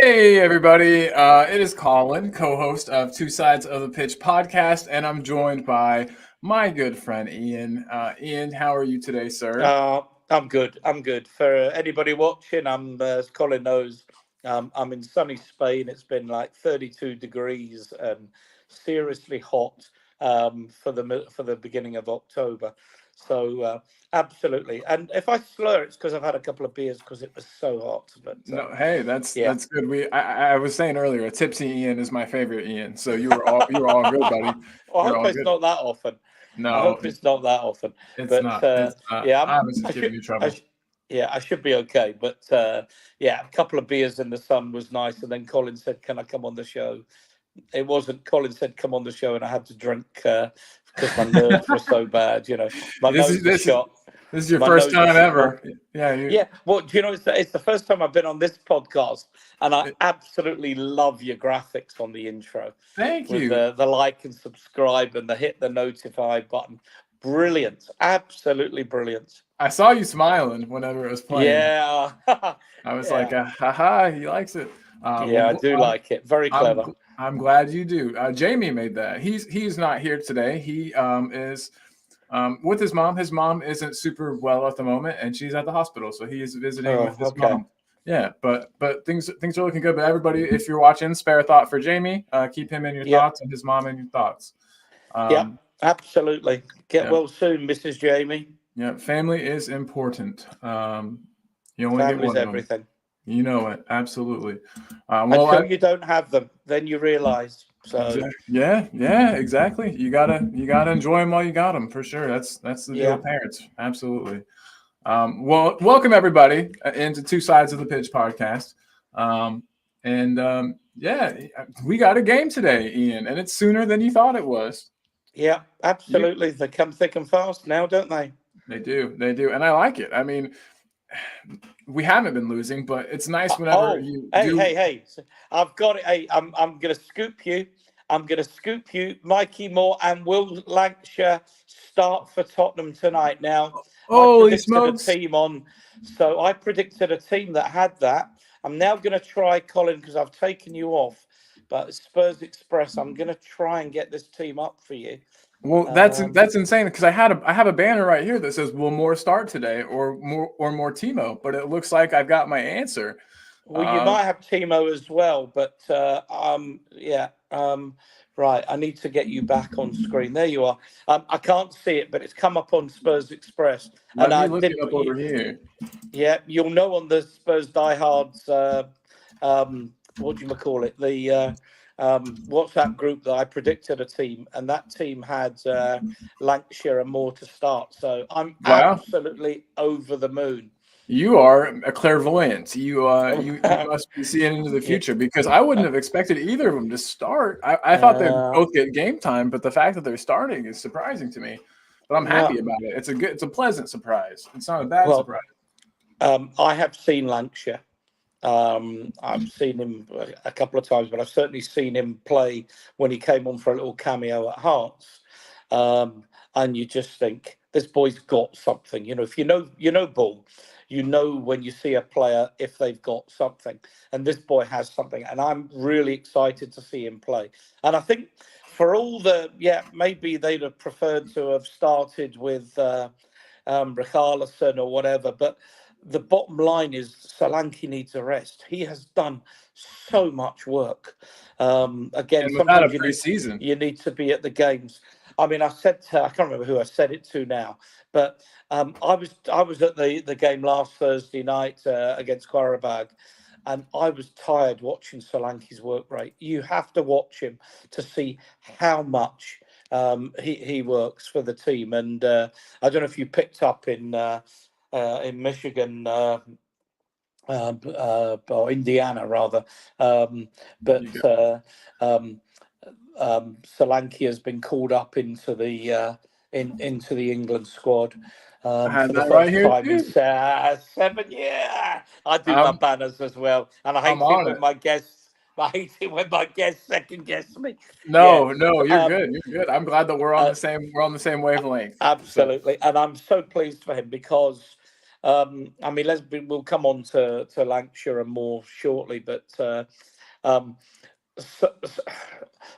Hey, everybody. It is Colin, co host of Two Sides of the Pitch podcast, and I'm joined by my good friend Ian. Ian, how are you today, sir? I'm good. I'm good. For anybody watching, as Colin knows, I'm in sunny Spain. It's been like 32 degrees and seriously hot for the beginning of October. So absolutely. And if I slur, it's because I've had a couple of beers because it was so hot. But No, hey, that's yeah. that's good. I was saying earlier, a tipsy Ian is my favorite Ian. So you were all good, buddy. Well, I You're hope all it's good. not that often. I No, hope it's not that often. it's But not. It's not. yeah, I was I giving should. you trouble. Yeah, I should be okay. But yeah, a couple of beers in the sun was nice. And then Colin said, "Can I come on the show?" It wasn't. Colin said, "Come on the show," and I had to drink because my nerves were so bad. My This is nose is this is shot. this is your My first nose time is ever. Yeah, yeah. Well, do you know it's the first time I've been on this podcast, and I absolutely love your graphics on the intro thank with you. the like and subscribe and the hit the notify button. Brilliant, absolutely brilliant. I saw you smiling whenever it was playing. Yeah, I was like, yeah, haha, he likes it. yeah. I do like it. Very I'm clever. I'm glad you do. Jamie made that. He's not here today. He is with his mom. His mom isn't super well at the moment, and she's at the hospital, so he is visiting Oh, with his okay. mom. Yeah, but things are looking good. But everybody, if you're watching, spare a thought for Jamie. Keep him in your Yep, thoughts and his mom in your thoughts. yep. Absolutely. Get Yeah, well soon, Mrs. Jamie. yeah. Family is important. You only get Family's one of them. everything. You know it, absolutely. Until you don't have them, then you realise. So yeah, exactly. You gotta enjoy them while you got them for sure. That's the deal yeah, with parents. Absolutely. Well, welcome everybody into Two Sides of the Pitch podcast. And yeah, we got a game today, Ian, and it's sooner than you thought it was. yeah, You, absolutely. They come thick and fast now, don't they? they do, and I like it. I mean, we haven't been losing, but it's nice whenever Oh, you hey, do. hey, hey! I've got it. Hey, I'm gonna scoop you. I'm gonna scoop you. Mikey Moore and Will Lancashire start for Tottenham tonight. Now, I Holy predicted a smokes! team on, so I predicted a team that had that. I'm now gonna try Colin because I've taken you off. But Spurs Express, I'm gonna try and get this team up for you. Well, Um, that's insane because I have a banner right here that says "Will Moore start today?" or more Timo, but it looks like I've got my answer. Well, you Um, might have Timo as well, but yeah. Right, I need to get you back on screen. There you are. I can't see it, but it's come up on Spurs Express, and Let me I look did it up put you. over here. Yeah, you'll know on the Spurs diehards. What do you call it? The WhatsApp group that I predicted a team, and that team had Lancashire and Moore to start. So I'm Wow, absolutely over the moon. you are a clairvoyant. You must be seeing into the Yeah. future because I wouldn't have expected either of them to start. I thought they'd Uh, both get game time, but the fact that they're starting is surprising to me. But I'm yeah. happy about it. It's a pleasant surprise. It's not a bad Well, surprise. I have seen Lancashire. I've seen him a couple of times, but I've certainly seen him play when he came on for a little cameo at Hearts. And you just think this boy's got something. If you know ball, you know when you see a player if they've got something, and this boy has something. And I'm really excited to see him play. And I think for all maybe they'd have preferred to have started with Richarlison or whatever, but the bottom line is Solanke needs a rest. He has done so much work. Again, And without a sometimes preseason, you need to be at the games. I mean, I can't remember who I said it to now, but I was at the game last Thursday night against Qarabag, and I was tired watching Solanke's work rate. You have to watch him to see how much he works for the team. And I don't know if you picked up in Michigan or Indiana rather, but you go. Solanke has been called up into into the England squad I had for the that right first here time in too. 7 years. I do my I'm banners as well, and I I'm hate it on when it. my guests. I hate it when my guests second guess me. Yeah, No, you're um, good. You're good. I'm glad that uh, we're on the same wavelength. So absolutely, and I'm so pleased for him because I mean, we'll come on to Lancashire and more shortly, but um,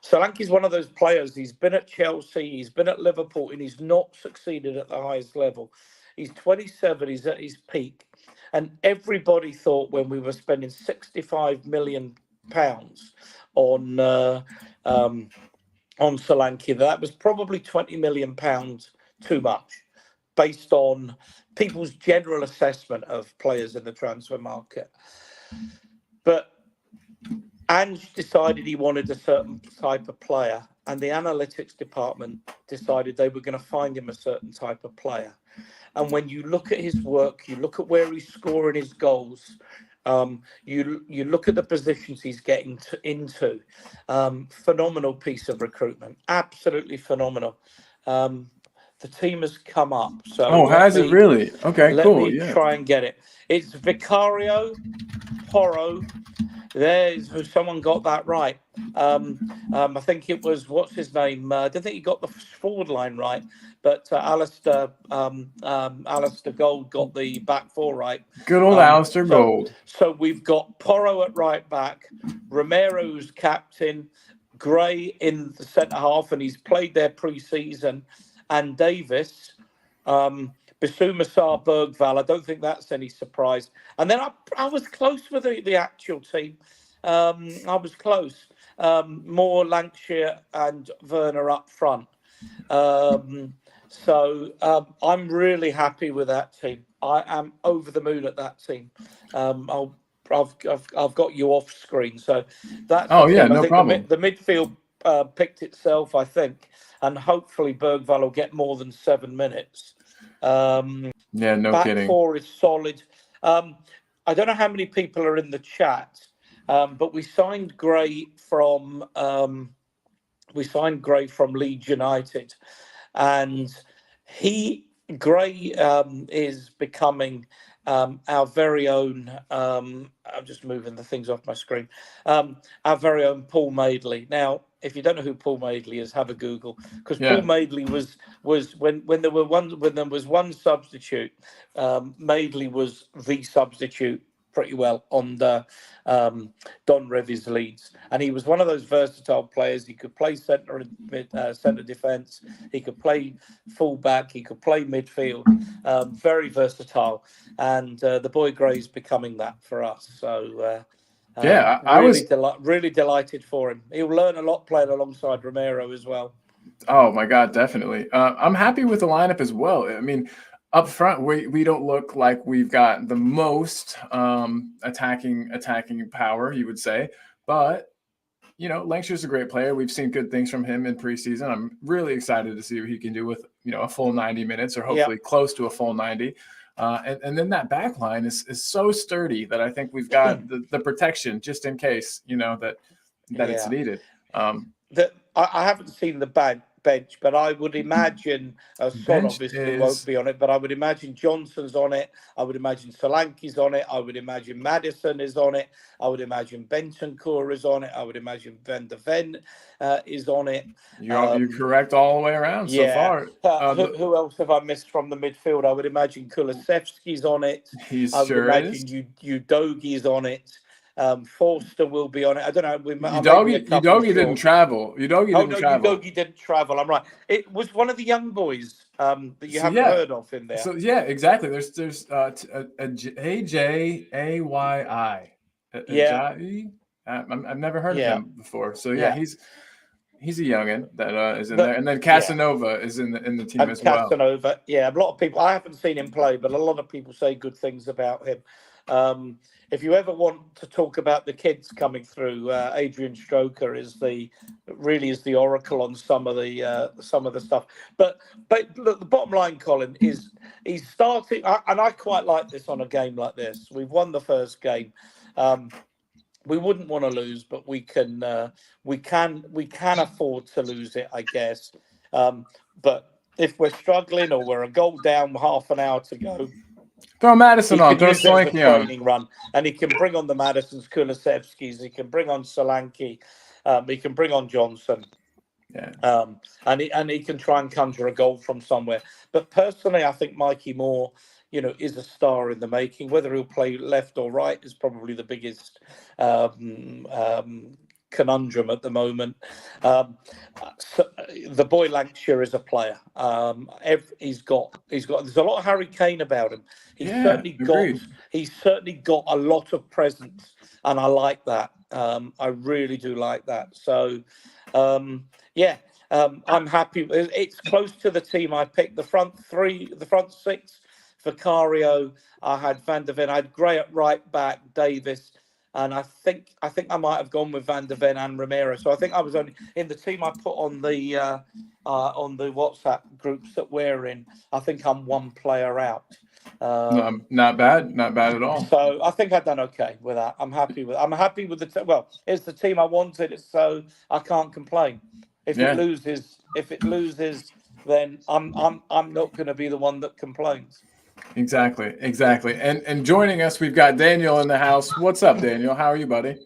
Solanke's one of those players. He's been at Chelsea, he's been at Liverpool, and he's not succeeded at the highest level. He's 27, he's at his peak. And everybody thought when we were spending £65 million on Solanke, that was probably £20 million too much, based on people's general assessment of players in the transfer market. But Ange decided he wanted a certain type of player, and the analytics department decided they were going to find him a certain type of player. And when you look at his work, you look at where he's scoring his goals, you look at the positions he's getting into. Phenomenal piece of recruitment, absolutely phenomenal. The team has come up. So has it really? Okay, cool. Let me try and get it. It's Vicario, Porro. There's someone got that right. I think it was, what's his name? I don't think he got the forward line right, but Alistair Gold got the back four right. Good old Alistair Gold. So we've got Porro at right back, Romero's captain, Gray in the centre half, and he's played there pre-season, and Davis. Bissouma Sarr, Bergvall. I don't think that's any surprise. And then I was close with the actual team. I was close. More Lancashire and Werner up front. So I'm really happy with that team. I am over the moon at that team. I've got you off screen, so that's. Oh yeah, no I think problem. The midfield picked itself, I think, and hopefully Bergvall will get more than 7 minutes. Yeah, no back kidding. Four is solid. I don't know how many people are in the chat, but we signed Gray from Leeds United, and Gray is becoming our very own. I'm just moving the things off my screen. Our very own Paul Madeley. Now, if you don't know who Paul Madeley is, have a Google, because Paul Madeley was when there was one substitute, Madeley was the substitute pretty well on the Don Revie's Leeds, and he was one of those versatile players. He could play centre defence, he could play fullback, he could play midfield. Very versatile, and the boy Gray's becoming that for us. So. I was really delighted for him. He'll learn a lot playing alongside Romero as well. Oh my God, definitely. I'm happy with the lineup as well. I mean, up front, we don't look like we've got the most attacking power, you would say, but you know, Lancashire's a great player. We've seen good things from him in preseason. I'm really excited to see what he can do with, you know, a full 90 minutes or hopefully close to a full 90. And then that back line is so sturdy that I think we've got the protection just in case, you know, that it's needed. I haven't seen the bench, but I would imagine Son obviously won't be on it, but I would imagine Johnson's on it. I would imagine Solanke's on it. I would imagine Maddison is on it. I would imagine Bentancur is on it. I would imagine Van der Ven is on it. You're correct all the way around so far. Who else have I missed from the midfield? I would imagine Kulusevski's on it. I would imagine Udogi's on it. Forster will be on it. I don't know. Udogi didn't travel. Udogi didn't travel. I'm right. It was one of the young boys that you haven't heard of in there. So yeah, exactly. There's AJAYI. I've never heard of him before. So he's a youngin that is in there, and then Casanova is in the team as well. Casanova, a lot of people. I haven't seen him play, but a lot of people say good things about him. If you ever want to talk about the kids coming through, Adrian Stroker is the oracle on some of the stuff. But look, the bottom line, Colin, is he's starting, and I quite like this on a game like this. We've won the first game. We wouldn't want to lose, but we can afford to lose it, I guess. But if we're struggling or we're a goal down, half an hour to go. Throw Maddison on, throw Solanke on. Run, and he can bring on the Madisons, Kulusevskis, he can bring on Solanke, he can bring on Johnson. And he can try and conjure a goal from somewhere. But personally, I think Mikey Moore is a star in the making. Whether he'll play left or right is probably the biggest conundrum at the moment. So the boy Lancashire is a player. He's got. There's a lot of Harry Kane about him. He's certainly got a lot of presence, and I like that. I really do like that. So, I'm happy. It's close to the team I picked. The front six. Vicario, I had Van der Ven, I had Gray at right back, Davis, and I think I might have gone with Van der Ven and Romero. So I think I was only in the team I put on the WhatsApp groups that we're in. I think I'm one player out. No, not bad at all. So I think I've done okay with that. I'm happy with the well. It's the team I wanted, so I can't complain. If it loses, then I'm not going to be the one that complains. Exactly. And joining us, we've got Daniel in the house. What's up, Daniel? How are you, buddy?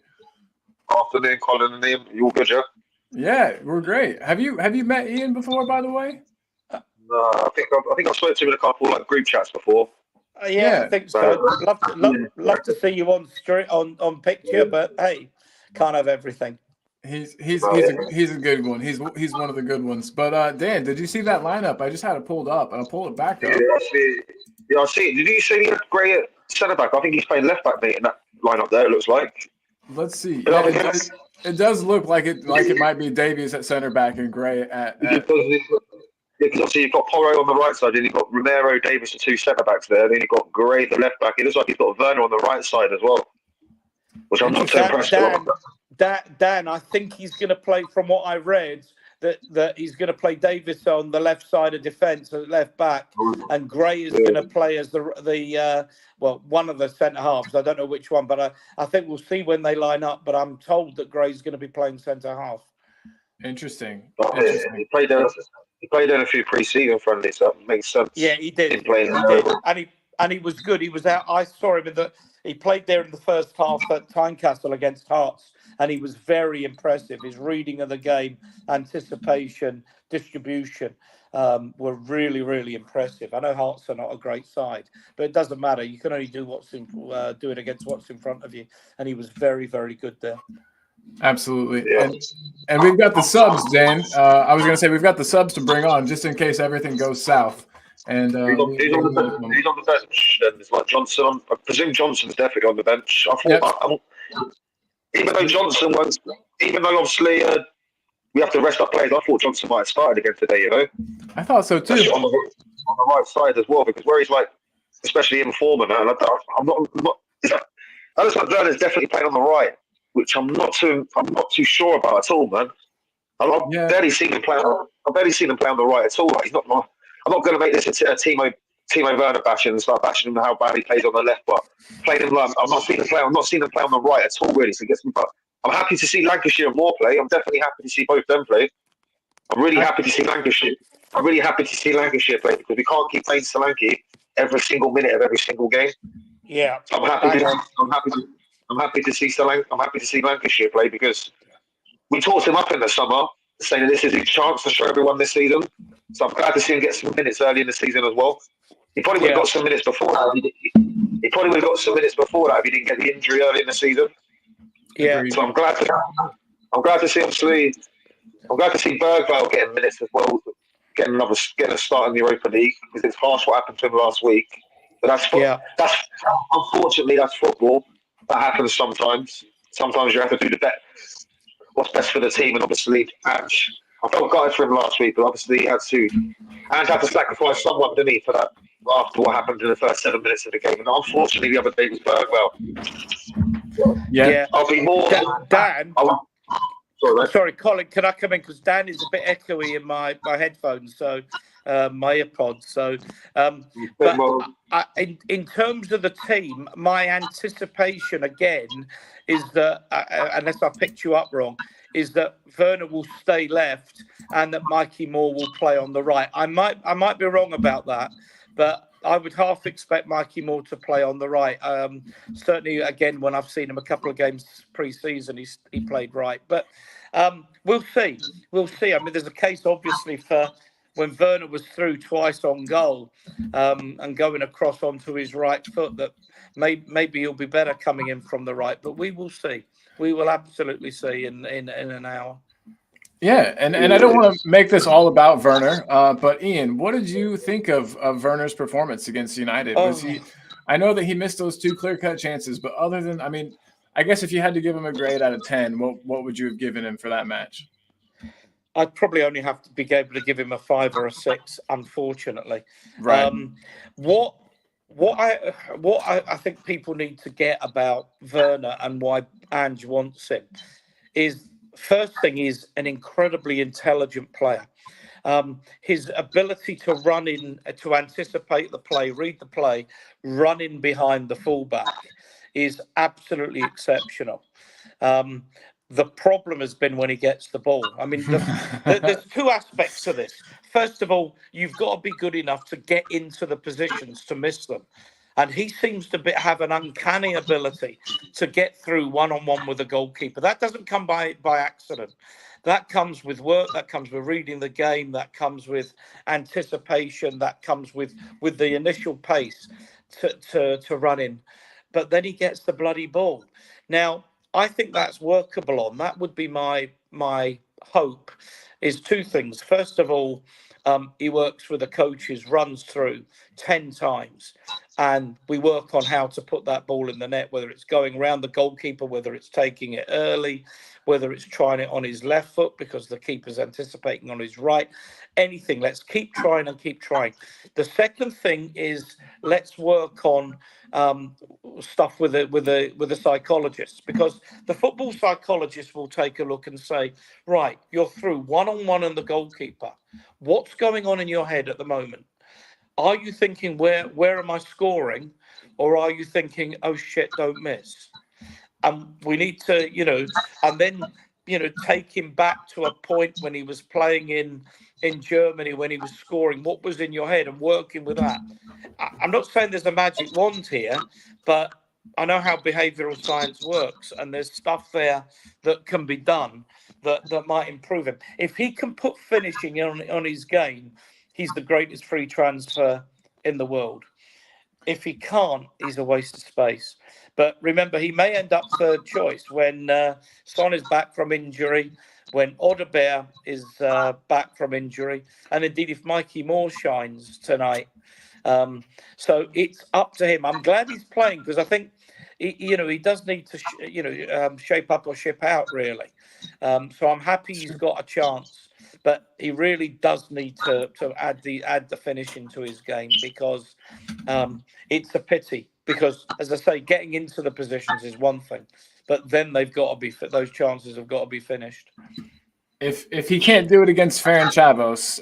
Afternoon, Colin and Ian. You all good, yeah? Yeah, we're great. Have you met Ian before, by the way? No, I think I've spoken to him in a couple like group chats before. I think so. Love to see you on picture, but hey, can't have everything. He's a good one. He's one of the good ones. But Dan, did you see that lineup? I just had it pulled up, and I'll pull it back up. Yeah, I see it. Did you see Gray at centre back? I think he's playing left back, mate, in that lineup there. It looks like. Let's see. Yeah, it does look like it might be Davies at centre back and Gray at. Because obviously you've got Porro on the right side, and you've got Romero, Davis, the two centre backs there. Then you've got Gray at the left back. It looks like he's got Werner on the right side as well, which I'm not too impressed with. Dan, I think he's going to play, from what I read, that he's going to play Davis on the left side of defence at left back, and Gray is going to play as the one of the centre halves. I don't know which one, but I think we'll see when they line up. But I'm told that Gray's going to be playing centre half. Interesting. He played in a few pre-season friendlies, so that makes sense. Yeah, he did. He did, and he was good. He was out. I saw him he played there in the first half at Tynecastle against Hearts, and he was very impressive. His reading of the game, anticipation, distribution were really, really impressive. I know Hearts are not a great side, but it doesn't matter. You can only do do it against what's in front of you, and he was very, very good there. Absolutely. Yeah. And we've got the subs, Dan. I was going to say we've got the subs to bring on just in case everything goes south. And he's on the bench. Then there's like Johnson. I presume Johnson's definitely on the bench. I thought, even though obviously we have to rest our players, I thought Johnson might have started again today. I thought so too. On the right side as well, because where he's like, especially in form and I'm not. I just like Werner's definitely playing on the right, which I'm not too sure about at all, man. I've barely seen him play. I've barely seen him play on the right at all. Like, I'm not going to make this a Timo Werner bashing and start bashing him how bad he plays on the left, but playing him I'm not seeing him play on the right at all, really. So it gets me. But I'm happy to see Lancashire and Moore play. I'm definitely happy to see both them play. I'm really happy to see Lancashire. Play because we can't keep playing Solanke every single minute of every single game. Yeah, so I'm happy to see Lancashire play because we talked him up in the summer, saying that this is his chance to show everyone this season. So I'm glad to see him get some minutes early in the season as well. He probably would have got some minutes before that. He probably would have got some minutes before that if he didn't get the injury early in the season. Yeah. So I'm glad to see Bergvall getting minutes as well, getting a start in the Europa League because it's harsh what happened to him last week. But that's unfortunately that's football. That happens sometimes. Sometimes you have to do what's best for the team, and obviously I felt gutted for him last week, but obviously he had to sacrifice someone, didn't he, for that after what happened in the first 7 minutes of the game. And unfortunately, the other day was Bergvall. Yeah. I'll be more. Dan. Sorry, Colin, can I come in? Because Dan is a bit echoey in my headphones, so my earpods. So, but in terms of the team, my anticipation again is that, unless I picked you up wrong, is that Werner will stay left and that Mikey Moore will play on the right. I might be wrong about that, but I would half expect Mikey Moore to play on the right. Certainly, again, when I've seen him a couple of games pre-season, he played right. But we'll see. I mean, there's a case, obviously, for when Werner was through twice on goal and going across onto his right foot, that maybe he'll be better coming in from the right. But we will see. We will absolutely see in an hour. Yeah, and I don't want to make this all about Werner, but Ian, what did you think of Werner's performance against United? Was he? I know that he missed those 2 clear-cut chances, but other than, I mean, I guess if you had to give him a grade out of 10, what would you have given him for that match? I'd probably only have to be able to give him a 5 or a 6, unfortunately. Right. What I think people need to get about Werner and why Ange wants him is, first thing, is an incredibly intelligent player. His ability to run in, to anticipate the play, read the play, run in behind the fullback is absolutely exceptional. The problem has been when he gets the ball. I mean, there's 2 aspects to this. First of all, you've got to be good enough to get into the positions to miss them. And he seems to have an uncanny ability to get through one-on-one with a goalkeeper. That doesn't come by accident. That comes with work. That comes with reading the game. That comes with anticipation. That comes with the initial pace to run in. But then he gets the bloody ball. Now, I think that's workable on. That would be my hope, is 2 things. First of all, he works with the coaches, runs through 10 times, and we work on how to put that ball in the net, whether it's going around the goalkeeper, whether it's taking it early, whether it's trying it on his left foot because the keeper's anticipating on his right. Anything. Let's keep trying and keep trying. The second thing is, let's work on stuff with the psychologists, because the football psychologist will take a look and say, right, you're through one-on-one and the goalkeeper. What's going on in your head at the moment? Are you thinking, where am I scoring? Or are you thinking, oh shit, don't miss? And we need to, and then, take him back to a point when he was playing in Germany, when he was scoring. What was in your head, and working with that? I'm not saying there's a magic wand here, but I know how behavioural science works, and there's stuff there that can be done that might improve him. If he can put finishing on his game, he's the greatest free transfer in the world. If he can't, he's a waste of space. But remember, he may end up 3rd choice when Son is back from injury, when Odegaard is back from injury, and indeed if Mikey Moore shines tonight. So it's up to him. I'm glad he's playing, because I think he does need to shape up or ship out, really. So I'm happy he's got a chance, but he really does need to add the finish into his game, because it's a pity. Because, as I say, getting into the positions is one thing, but then they've got to be those chances have got to be finished. If he can't do it against Ferencváros,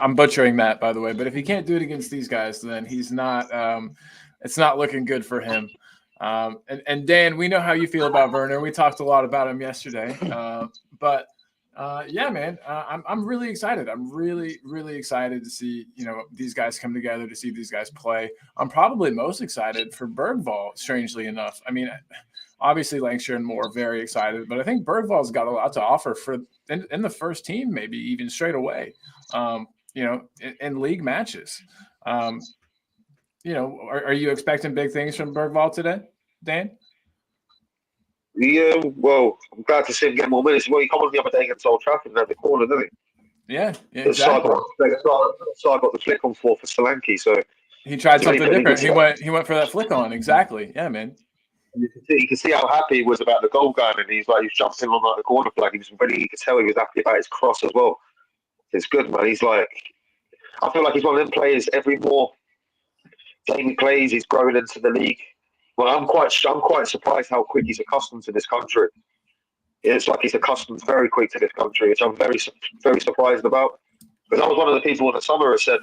I'm butchering that, by the way, but if he can't do it against these guys, then he's not. It's not looking good for him. And Dan, we know how you feel about Werner. We talked a lot about him yesterday, but. Yeah, man, I'm really excited. I'm really, really excited to see, these guys come together, to see these guys play. I'm probably most excited for Bergvall, strangely enough. I mean, obviously Lancashire and Moore are very excited, but I think Bergvall's got a lot to offer in the first team, maybe even straight away, in league matches. Are you expecting big things from Bergvall today, Dan? Yeah, well, I'm glad to see him get more minutes. Well, he come on the other day against Old Trafford and had the corner, didn't he? Yeah, exactly. So I got the flick on for Solanke. So he tried something different. He went for that flick on. Exactly. Yeah, man. You can see how happy he was about the goal going, and he's jumping on the corner flag. He was ready. You could tell he was happy about his cross as well. It's good, man. I feel like he's one of them players. Every more game he plays, he's growing into the league. Well, I'm quite surprised how quick he's accustomed to this country. It's like he's accustomed very quick to this country, which I'm very, very surprised about. Because I was one of the people in the summer who said,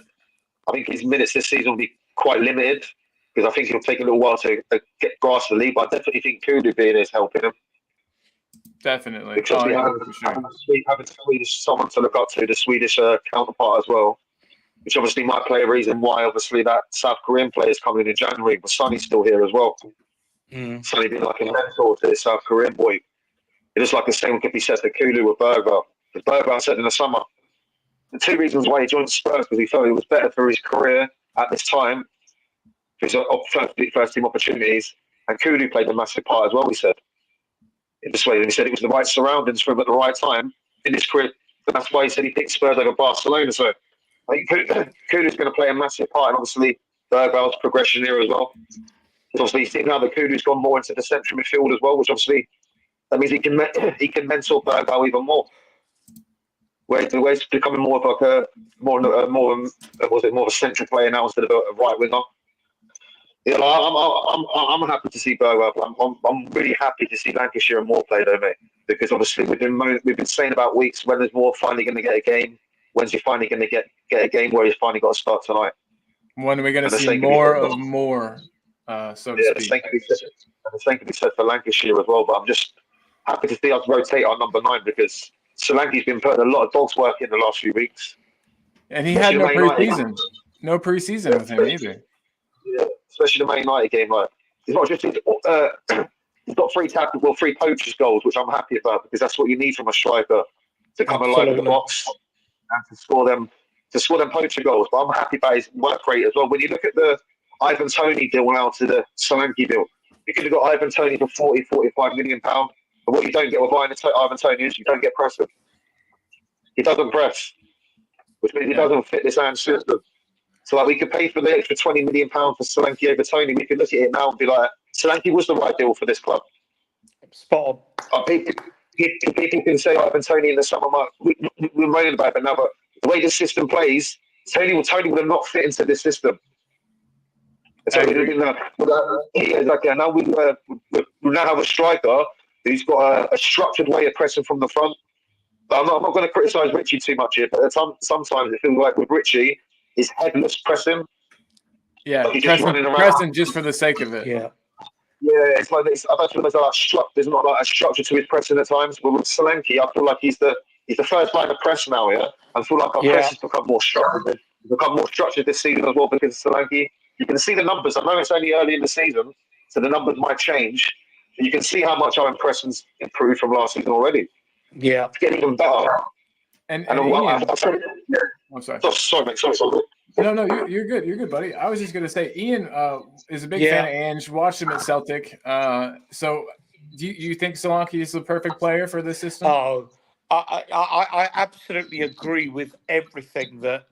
I think his minutes this season will be quite limited, because I think it'll take a little while to get grasp of the league. But I definitely think Kudu being is helping him. Definitely. Because having someone to look up to, the Swedish counterpart as well. Which obviously might play a reason why, obviously, that South Korean player is coming in January, but Sonny's still here as well. Sonny being like a mentor to the South Korean boy. It is like the same could be said to Kulu with Berger. Because Berger, I said in the summer, the 2 reasons why he joined Spurs because he felt it was better for his career at this time, for his first team opportunities. And Kudu played a massive part as well, he said. In this way, and he said it was the right surroundings for him at the right time in his career. So that's why he said he picked Spurs over Barcelona. So I think Kudu's going to play a massive part, and obviously Bergwall's progression here as well. Because obviously now that Kudu's gone more into the central midfield as well, which obviously that means he can mentor Bergwall even more. Where he's becoming more of like more of a central player now instead of a right winger. Yeah, I'm happy to see Bergwall. I'm really happy to see Lancashire and Moore play, though, mate. Because obviously we've been saying about weeks when is Moore finally going to get a game. When's he finally going to get a game where he's finally got to start tonight? When are we going to see more of Moore? So to speak. The same can be said for Lancashire as well. But I'm just happy to see us rotate our number 9 because Solanke's been putting a lot of dog's work in the last few weeks. And he had no preseason. No preseason with him either. Yeah, especially the Man United game. Like, it's not just he's got 3 poachers goals, which I'm happy about because that's what you need from a striker to come alive in the box and to score them poacher goals. But I'm happy about his work rate as well. When you look at the Ivan Toney deal now to the Solanke deal, you could have got Ivan Toney for 40-45 million pounds. But what you don't get with Ivan Toney is you don't get pressing. He doesn't press, which means he doesn't fit this Ange system. So like we could pay for the extra £20 million for Solanke over Toney. We could look at it now and be like, Solanke was the right deal for this club. Spot on. People can say Ivan Toney in the summer. We're moaning about it now, but the way the system plays, Toney would have not fit into this system. So now we now have a striker who's got a structured way of pressing from the front. I'm not going to criticise Richie too much here, but sometimes it feels like with Richie, his headless pressing. Yeah, like pressing just for the sake of it. Yeah, it's like this. I don't feel there's not like a structure to his pressing at times. But with Solanke, I feel like he's the first line of press now. Yeah, I feel like our press has become more structured. It's become more structured this season as well because Solanke. You can see the numbers. I know it's only early in the season, so the numbers might change. But you can see how much our impressions improved from last season already. Yeah, it's getting even better. And Ian, I'm sorry. Sorry, mate. Sorry. No, you're good. You're good, buddy. I was just gonna say, Ian is a big fan of Ange. Watched him at Celtic. So, do you think Solanke is the perfect player for this system? Oh, I absolutely agree with everything that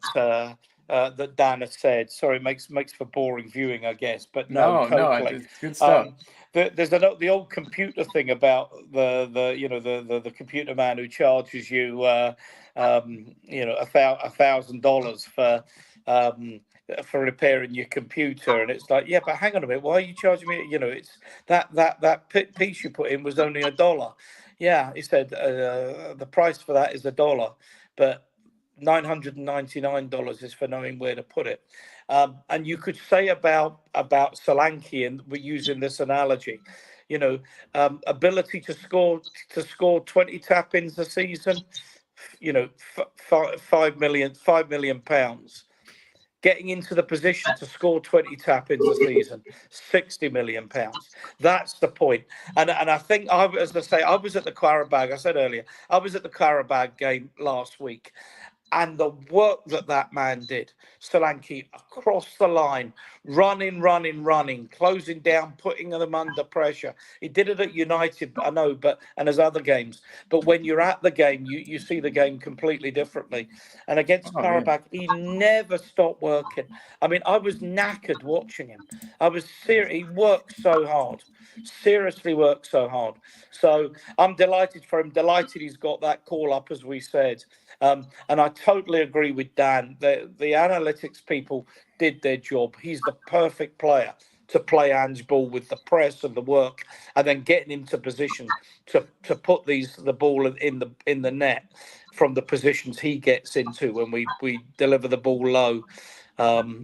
Dan has said. Sorry, it makes for boring viewing, I guess. But totally. No, it's good stuff. There's the old computer thing about the computer man who charges you $1,000 for repairing your computer, and it's like, yeah, but hang on a minute, why are you charging me? It's that piece you put in was only $1. Yeah, he said the price for that is $1, but $999 is for knowing where to put it. And you could say about Solanke, and we're using this analogy, ability to score 20 tap-ins a season, £5 million. Getting into the position to score 20 tap-ins a season, £60 million. That's the point. And I think, as I say, I was at the Qarabag. I said earlier, I was at the Qarabag game last week. And the work that man did, Solanke, across the line, running, closing down, putting them under pressure. He did it at United, I know, and there's other games. But when you're at the game, you see the game completely differently. And against Qarabag, he never stopped working. I mean, I was knackered watching him. He worked so hard. Seriously worked so hard. So I'm delighted for him. Delighted he's got that call up, as we said. And I totally agree with Dan. The analytics people did their job. He's the perfect player to play Ange ball with the press and the work, and then getting into position to put the ball in the net from the positions he gets into when we deliver the ball low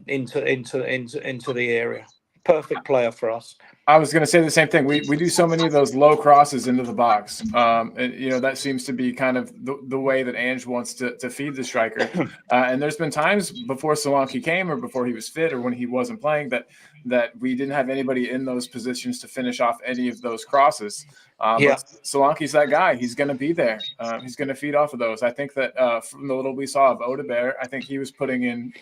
into the area. perfect player for us. I was going to say the same thing. We do so many of those low crosses into the box. And, that seems to be kind of the way that Ange wants to feed the striker. And there's been times before Solanke came or before he was fit or when he wasn't playing that we didn't have anybody in those positions to finish off any of those crosses. But Solanke's that guy. He's going to be there. He's going to feed off of those. I think that from the little we saw of Odobert, I think he was putting in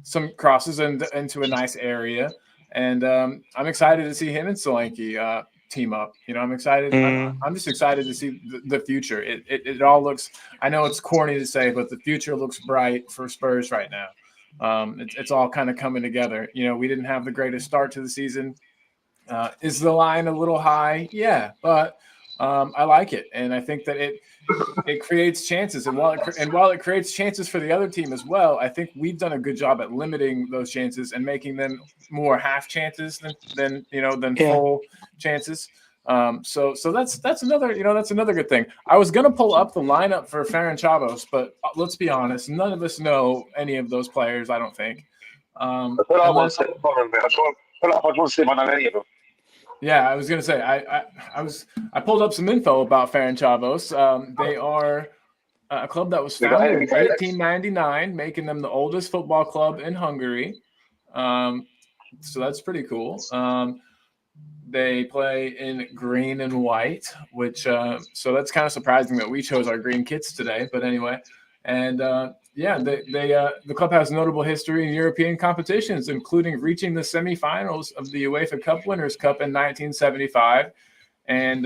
some crosses into a nice area. And I'm excited to see him and Solanke team up. I'm excited. I'm just excited to see the future. It all looks, I know it's corny to say, but the future looks bright for Spurs right now. It's all kind of coming together. We didn't have the greatest start to the season. Is the line a little high? Yeah, but I like it. And I think that it creates chances. And while it creates chances for the other team as well, I think we've done a good job at limiting those chances and making them more half chances than full chances. So that's another good thing. I was going to pull up the lineup for Ferran Chavos, but let's be honest, none of us know any of those players, I don't think. I want to see if I know any of them. Yeah, I was going to say I pulled up some info about Ferran Chavos. They are a club that was founded in 1899, making them the oldest football club in Hungary. So that's pretty cool. They play in green and white, which so that's kind of surprising that we chose our green kits today. But anyway, and the club has notable history in European competitions, including reaching the semifinals of the UEFA Cup Winners' Cup in 1975. And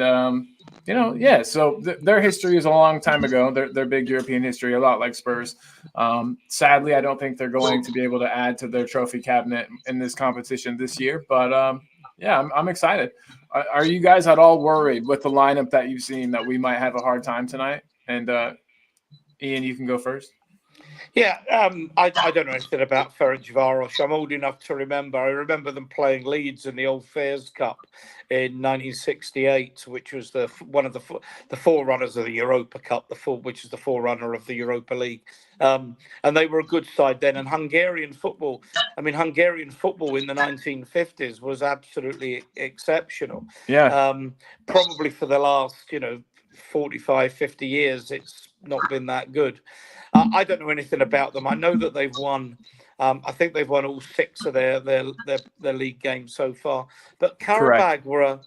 so their history is a long time ago. Their big European history, a lot like Spurs. Sadly, I don't think they're going to be able to add to their trophy cabinet in this competition this year. But I'm excited. Are you guys at all worried with the lineup that you've seen that we might have a hard time tonight? And Ian, you can go first. Yeah, I don't know anything about Ferencváros. I'm old enough to remember. I remember them playing Leeds in the Old Fairs Cup in 1968, which was one of the forerunners of the Europa Cup, which is the forerunner of the Europa League. And they were a good side then. And Hungarian football in the 1950s was absolutely exceptional. Yeah. Probably for the last, 45, 50 years, it's not been that good. I don't know anything about them. I know that they've won. I think they've won all 6 of their league games so far. But Karabag were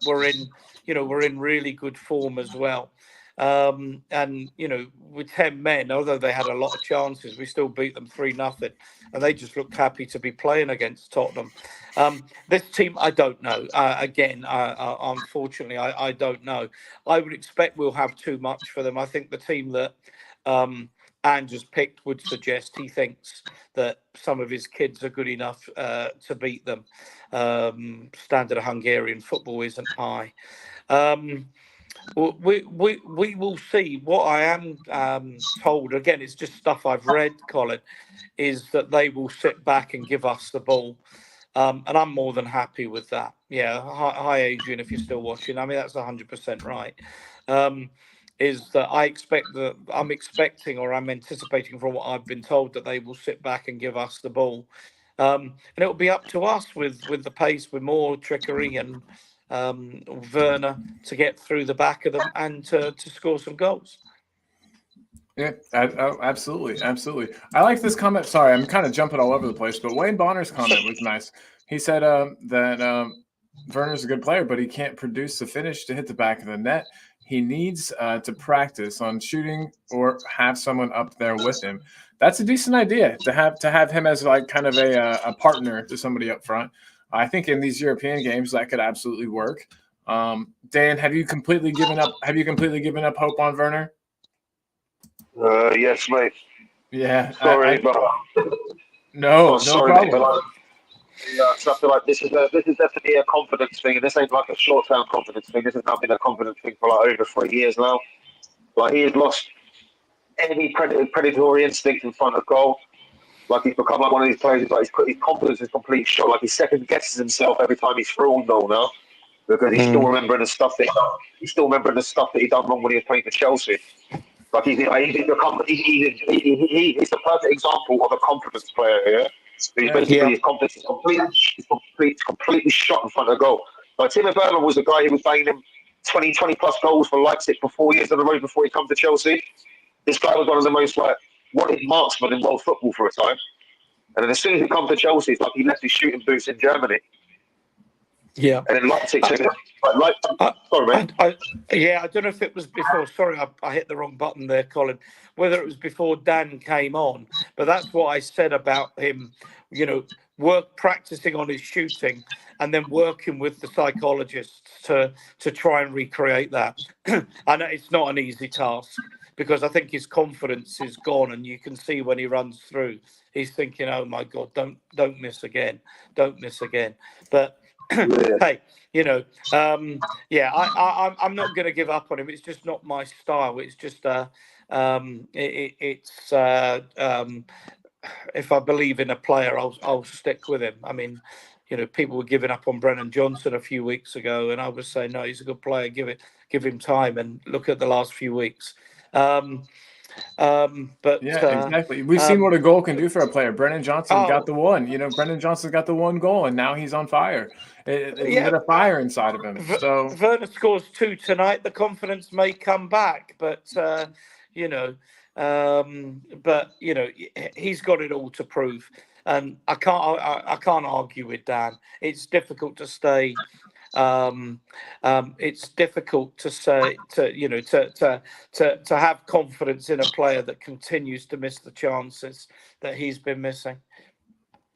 in really good form as well. And with 10 men, although they had a lot of chances, we still beat them 3-0, and they just looked happy to be playing against Tottenham. This team, I don't know. Unfortunately, I don't know. I would expect we'll have too much for them. I think the team that Ange just picked would suggest he thinks that some of his kids are good enough to beat them. Standard of Hungarian football isn't high. We will see. What I am told, again, it's just stuff I've read, Colin, is that they will sit back and give us the ball. And I'm more than happy with that. Yeah, hi Adrian, if you're still watching. I mean, that's 100% right. Is that I'm expecting or I'm anticipating from what I've been told that they will sit back and give us the ball. And it'll be up to us with the pace, with more trickery and Werner to get through the back of them and to score some goals. Yeah, absolutely. I like this comment. Sorry, I'm kind of jumping all over the place, but Wayne Bonner's comment was nice. He said that Werner's a good player, but he can't produce the finish to hit the back of the net. He needs to practice on shooting or have someone up there with him. That's a decent idea to have him as like kind of a partner to somebody up front. I think in these European games that could absolutely work. Dan, have you completely given up hope on Werner? Yes, mate. Yeah. Sorry, but no problem. Mate, but I feel like this is definitely a confidence thing, and this ain't like a short-term confidence thing. This has not been a confidence thing for like over 3 years now. Like he has lost any predatory instinct in front of goal. Like he's become like one of these players. Like his confidence is complete shot. Like he second guesses himself every time he's through a goal now, because he's still remembering the stuff that he done wrong when he was playing for Chelsea. Like he's the perfect example of a confidence player here. He's Yeah. basically his confidence is completely shot in front of goal. Like Timo Werner was the guy who was banging him 20 plus goals for Leipzig for 4 years on the road before he come to Chelsea. This guy was one of the most wanted marksmen in world football for a time. And then as soon as he come to Chelsea, it's like he left his shooting boots in Germany. Yeah. And then Leipzig, sorry, mate. I don't know if it was before. Sorry, I hit the wrong button there, Colin. Whether it was before Dan came on, but that's what I said about him. Practicing on his shooting and then working with the psychologists to try and recreate that. I know it's not an easy task because I think his confidence is gone, and you can see when he runs through, he's thinking, "Oh my God, don't miss again, don't miss again." But hey, I'm not going to give up on him. It's just not my style. It's just if I believe in a player, I'll stick with him. I mean, people were giving up on Brennan Johnson a few weeks ago, and I was saying, no, he's a good player. Give him time, and look at the last few weeks. Exactly. We've seen what a goal can do for a player. Brennan Johnson got the one. Brennan Johnson got the one goal, and now he's on fire. It lit a fire inside of him. So Werner scores 2 tonight. The confidence may come back, but he's got it all to prove, and I can't argue with Dan. It's difficult to stay. It's difficult to say to have confidence in a player that continues to miss the chances that he's been missing.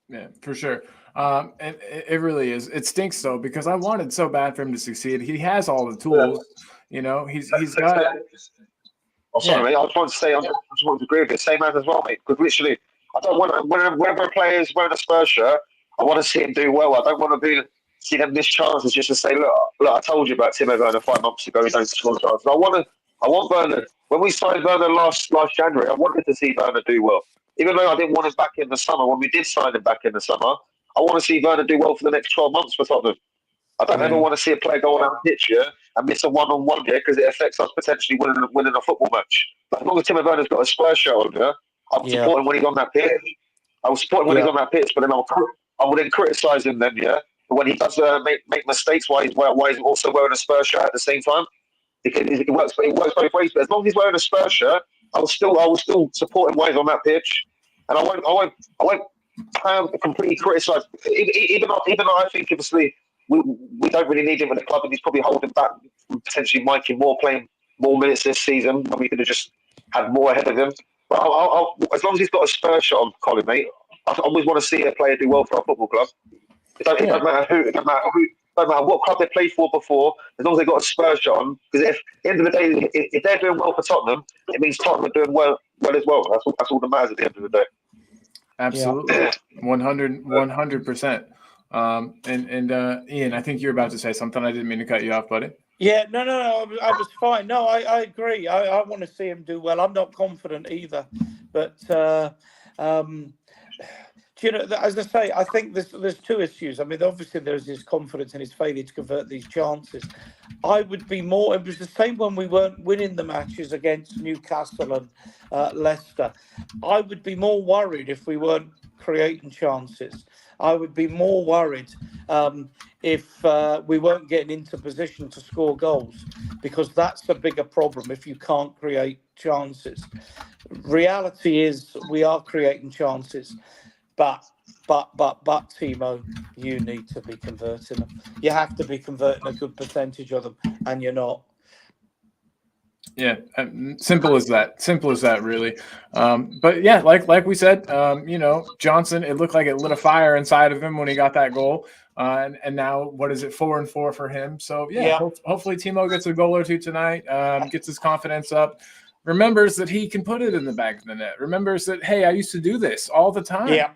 Yeah, for sure. And it really is. It stinks though, because I wanted so bad for him to succeed. He has all the tools. He's got. Oh, sorry, mate. I just want to say, I just want to agree with it. Same as well, mate. Because literally, I don't want whenever a player is wearing a Spurs shirt, I want to see him do well. I don't want to see them miss chances just to say, look, I told you about Timo Werner 5 months ago. He don't score chances. I want Werner. When we signed Werner last January, I wanted to see Werner do well. Even though I didn't want him back in the summer, when we did sign him back in the summer, I want to see Werner do well for the next 12 months for Tottenham. I don't ever want to see a player go on that pitch here and miss a one-on-one here because it affects us potentially winning a football match. But as long as Timo Werner's got a Spurs shirt on here, I'll support him when he's on that pitch. I will support him when he's on that pitch, but then I will then criticise him then, yeah. But when he does make mistakes, why he's also wearing a Spurs shirt at the same time? It works both ways. But as long as he's wearing a Spurs shirt, I will still support him when he's on that pitch, and I won't completely criticise. Even though I think obviously we don't really need him in the club, and he's probably holding back potentially Mikey Moore playing more minutes this season, and we could have just had more ahead of him. But as long as he's got a Spurs shirt on, Colin, mate, I always want to see a player do well for our football club. It don't matter who, it don't matter what club they played for before, as long as they've got a Spurs shirt on. Because at the end of the day, if they're doing well for Tottenham, it means Tottenham are doing well as well. That's all that matters at the end of the day. Absolutely, 100%. And Ian, I think you're about to say something. I didn't mean to cut you off, buddy. Yeah, no, I was fine. No, I agree. I want to see him do well. I'm not confident either, but as I say, I think there's 2 issues. I mean, obviously there's his confidence and his failure to convert these chances. I would be more. It was the same when we weren't winning the matches against Newcastle and Leicester. I would be more worried if we weren't creating chances. I would be more worried if we weren't getting into position to score goals, because that's a bigger problem if you can't create chances. Reality is we are creating chances, but Timo, you need to be converting them. You have to be converting a good percentage of them, and you're not. Yeah, simple as that, really. But yeah, like we said, Johnson, it looked like it lit a fire inside of him when he got that goal. And now, what is it, 4-4 for him? So hopefully Timo gets a goal or 2 tonight, gets his confidence up, remembers that he can put it in the back of the net, remembers that, hey, I used to do this all the time. Yeah,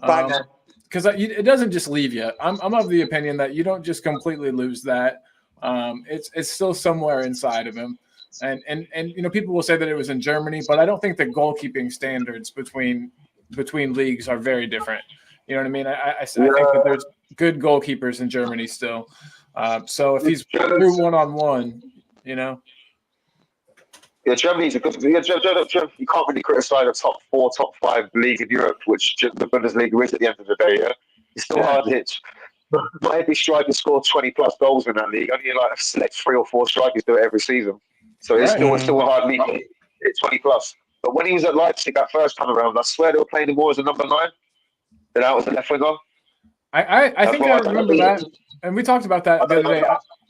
because it doesn't just leave you. I'm of the opinion that you don't just completely lose that. It's still somewhere inside of him. And people will say that it was in Germany, but I don't think the goalkeeping standards between leagues are very different. You know what I mean? I think that there's good goalkeepers in Germany still. So if he's through 1-on-1, Yeah, Germany's a good. Yeah, you can't really criticize a top 4, top 5 league in Europe, which the Bundesliga is at the end of the day. Yeah, it's still hard hits. Not every striker scored 20 plus goals in that league. Only like select 3 or 4 strikers do it every season. So it's still a hard league to hit 20 plus. But when he was at Leipzig that first time around, I swear they were playing him more as a number 9 than out as a left winger. I think I remember that, and we talked about that the other day.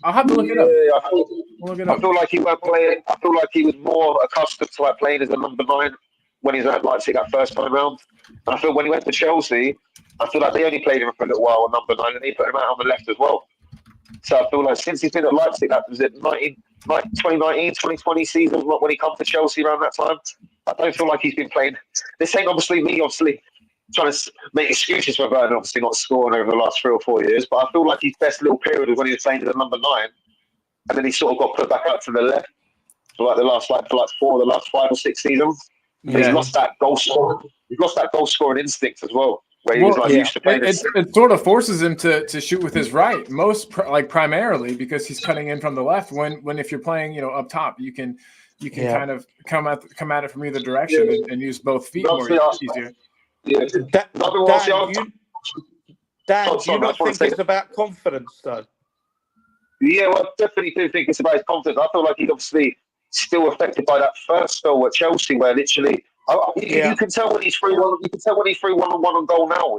I'll have to look it up. I feel like he was playing. I feel like he was more accustomed to like playing as a number 9 when he was at Leipzig that first time around. And I feel when he went to Chelsea, I feel like they only played him for a little while on number 9, and they put him out on the left as well. So I feel like since he's been at Leipzig, that was it 2019, 2020 season, when he come to Chelsea around that time. I don't feel like he's been playing. This ain't obviously me, trying to make excuses for Werner obviously not scoring over the last 3 or 4 years, but I feel like his best little period was when he was playing as a number 9, and then he sort of got put back up to the left for like the last 5 or 6 seasons. Yeah. He's lost that goal scoring. He's lost that goal scoring instinct as well, where he was like used to playing. It sort of forces him to shoot with his right, primarily because he's cutting in from the left. When if you're playing up top, you can kind of come at it from either direction and use both feet more easier. Yeah. Dan, do you not think it's about confidence, though? Yeah, well, I definitely do think it's about his confidence. I feel like he's obviously still affected by that first spell at Chelsea, where literally you can tell when he's 3-1. You can tell when he's 3-1 on goal now.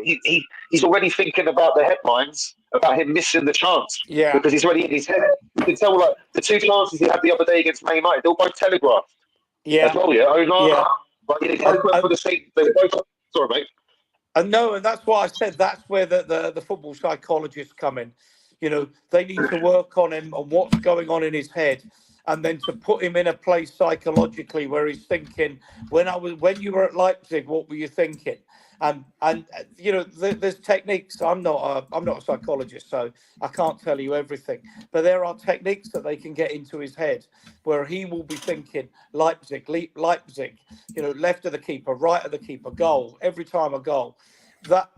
He's already thinking about the headlines, about him missing the chance. Yeah, because he's already in his head. You can tell like the 2 chances he had the other day against Man United, they were both telegraphed. Yeah, as well. Yeah, but they both went for the same. They both. Sorry, mate. No, and that's why I said that's where the football psychologists come in. They need to work on him and what's going on in his head, and then to put him in a place psychologically where he's thinking, when you were at Leipzig, what were you thinking? And there's techniques. I'm not a psychologist, so I can't tell you everything. But there are techniques that they can get into his head where he will be thinking Leipzig, left of the keeper, right of the keeper, goal, every time a goal. That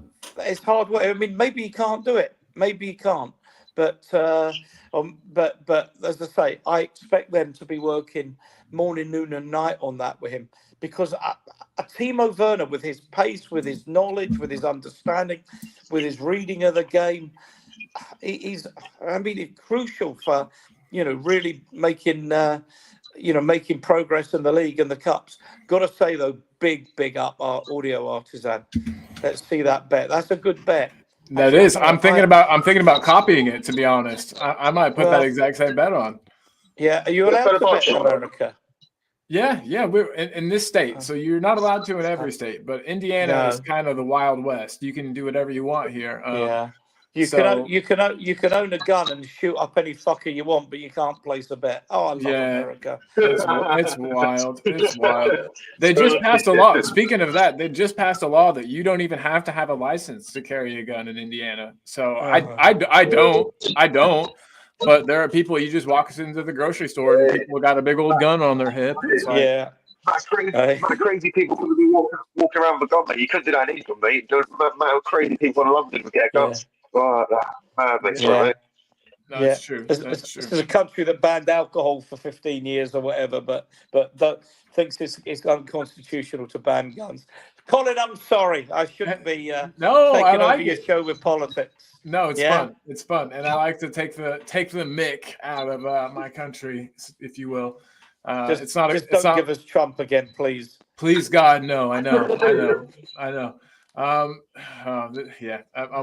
is hard work. I mean, maybe he can't do it. Maybe he can't. But as I say, I expect them to be working morning, noon, and night on that with him, because a Timo Werner, with his pace, with his knowledge, with his understanding, with his reading of the game, he's crucial for really making progress in the league and the cups. Got to say though, big up our Audio Artisan. Let's see that bet. That's a good bet. That is. I'm thinking about copying it, to be honest. I might put that exact same bet on. Yeah. Are you allowed to bet in America? Yeah. We're in this state, so you're not allowed to in every state. But Indiana is kind of the Wild West. You can do whatever you want here. You can own a gun and shoot up any fucker you want, but you can't place a bet. Oh, I love America. It's wild. It's wild. They just passed a law. Speaking of that, they just passed a law that you don't even have to have a license to carry a gun in Indiana. So I don't. But there are people, you just walk into the grocery store and people got a big old gun on their hip. Yeah. Crazy people could be walking around with a gun, mate. You couldn't do that in England, mate. No matter how crazy people in London would get a gun. That's true. This is a country that banned alcohol for 15 years or whatever, but thinks it's unconstitutional to ban guns. Colin, I'm sorry. I shouldn't be taking over your show with politics. No, it's fun. It's fun, and I like to take the mick out of my country, if you will. Don't give us Trump again, please. Please, God, no. I know. I'm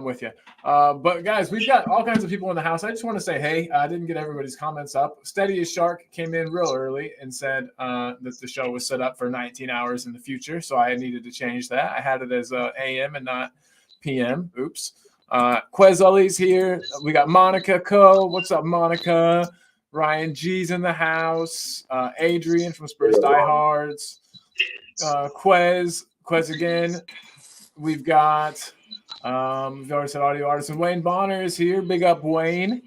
with you. But guys, we've got all kinds of people in the house. I just want to say, hey, I didn't get everybody's comments up. Steady as Shark came in real early and said that the show was set up for 19 hours in the future, so I needed to change that. I had it as AM and not PM. Oops. Quez Ali's here. We got Monica Co. What's up, Monica? Ryan G's in the house. Adrian from Spurs Diehards. Quez again. We've got, we've already said Audio Artisan. Wayne Bonner is here. Big up, Wayne.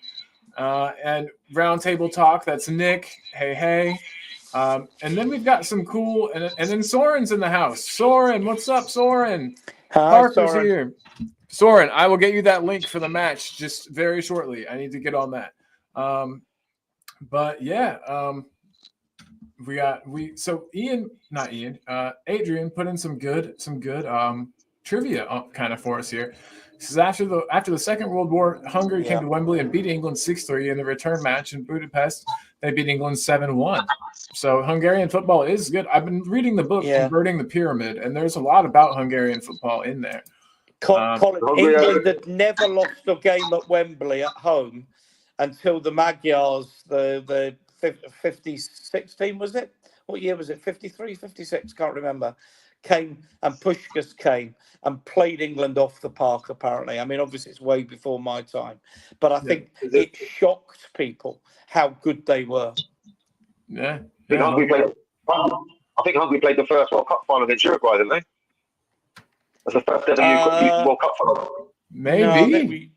And Roundtable Talk. That's Nick. Hey. And then we've got some cool, and then Soren's in the house. Soren, what's up, Soren? Hi, Parker's Soren. here. Soren, I will get you that link for the match just very shortly. I need to get on that. But yeah, Adrian put in some good trivia kind of for us here. This is after the Second World War, Hungary came to Wembley and beat England 6-3 in the return match in Budapest. They beat England 7-1. So Hungarian football is good. I've been reading the book Converting the Pyramid, and there's a lot about Hungarian football in there. Colin, England had never lost a game at Wembley at home until the Magyars, the 56 team, was it? What year was it? 53, 56? Can't remember. Came and Puskás came and played England off the park, apparently. I mean, obviously, it's way before my time. But I think it shocked people how good they were. Yeah. I think Hungary played the first World Cup final against Uruguay, didn't they? That's the first ever World Cup final. Maybe.